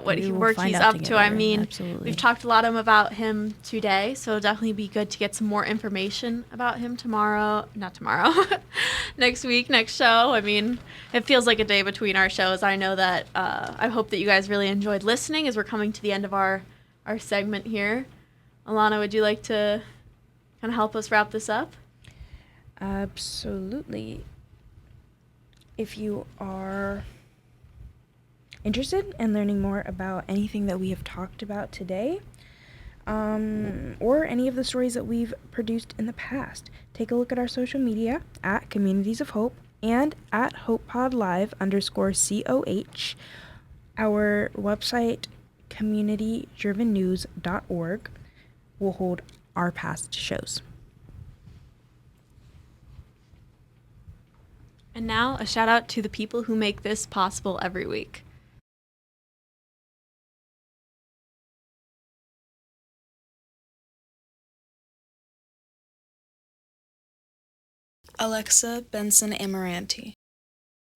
what We will work find he's out up to. I together. mean, Absolutely. we've talked a lot about him today, so it'll definitely be good to get some more information about him next week, next show. I mean, it feels like a day between our shows. I know that, I hope that you guys really enjoyed listening as we're coming to the end of our segment here. Alana, would you like to kind of help us wrap this up? Absolutely. If you are interested in learning more about anything that we have talked about today, or any of the stories that we've produced in the past, take a look at our social media at Communities of Hope and at HopePodLive_COH. Our website, communitydrivennews.org, will hold our past shows. And now, a shout out to the people who make this possible every week. Alexa Benson Amaranti,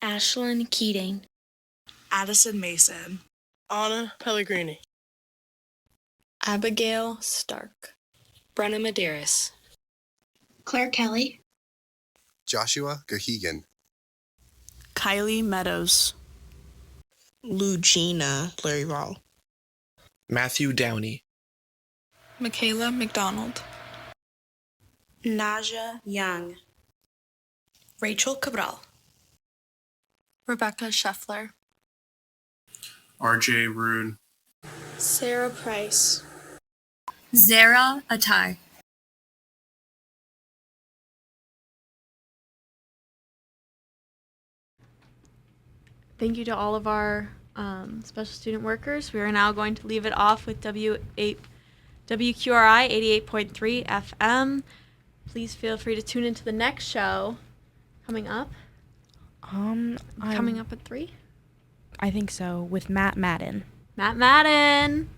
Ashlyn Keating, Addison Mason, Anna Pellegrini, Abigail Stark, Brenna Medeiros, Claire Kelly, Joshua Gahegan, Kylie Meadows, Lugina Larry-Rall, Matthew Downey, Michaela McDonald, Naja Young, Rachel Cabral, Rebecca Scheffler, RJ Rune, Sarah Price, Zara Atai. Thank you to all of our special student workers. We are now going to leave it off with WQRI 88.3 FM. Please feel free to tune into the next show coming up. Coming up at 3? I think so, with Matt Madden. Matt Madden.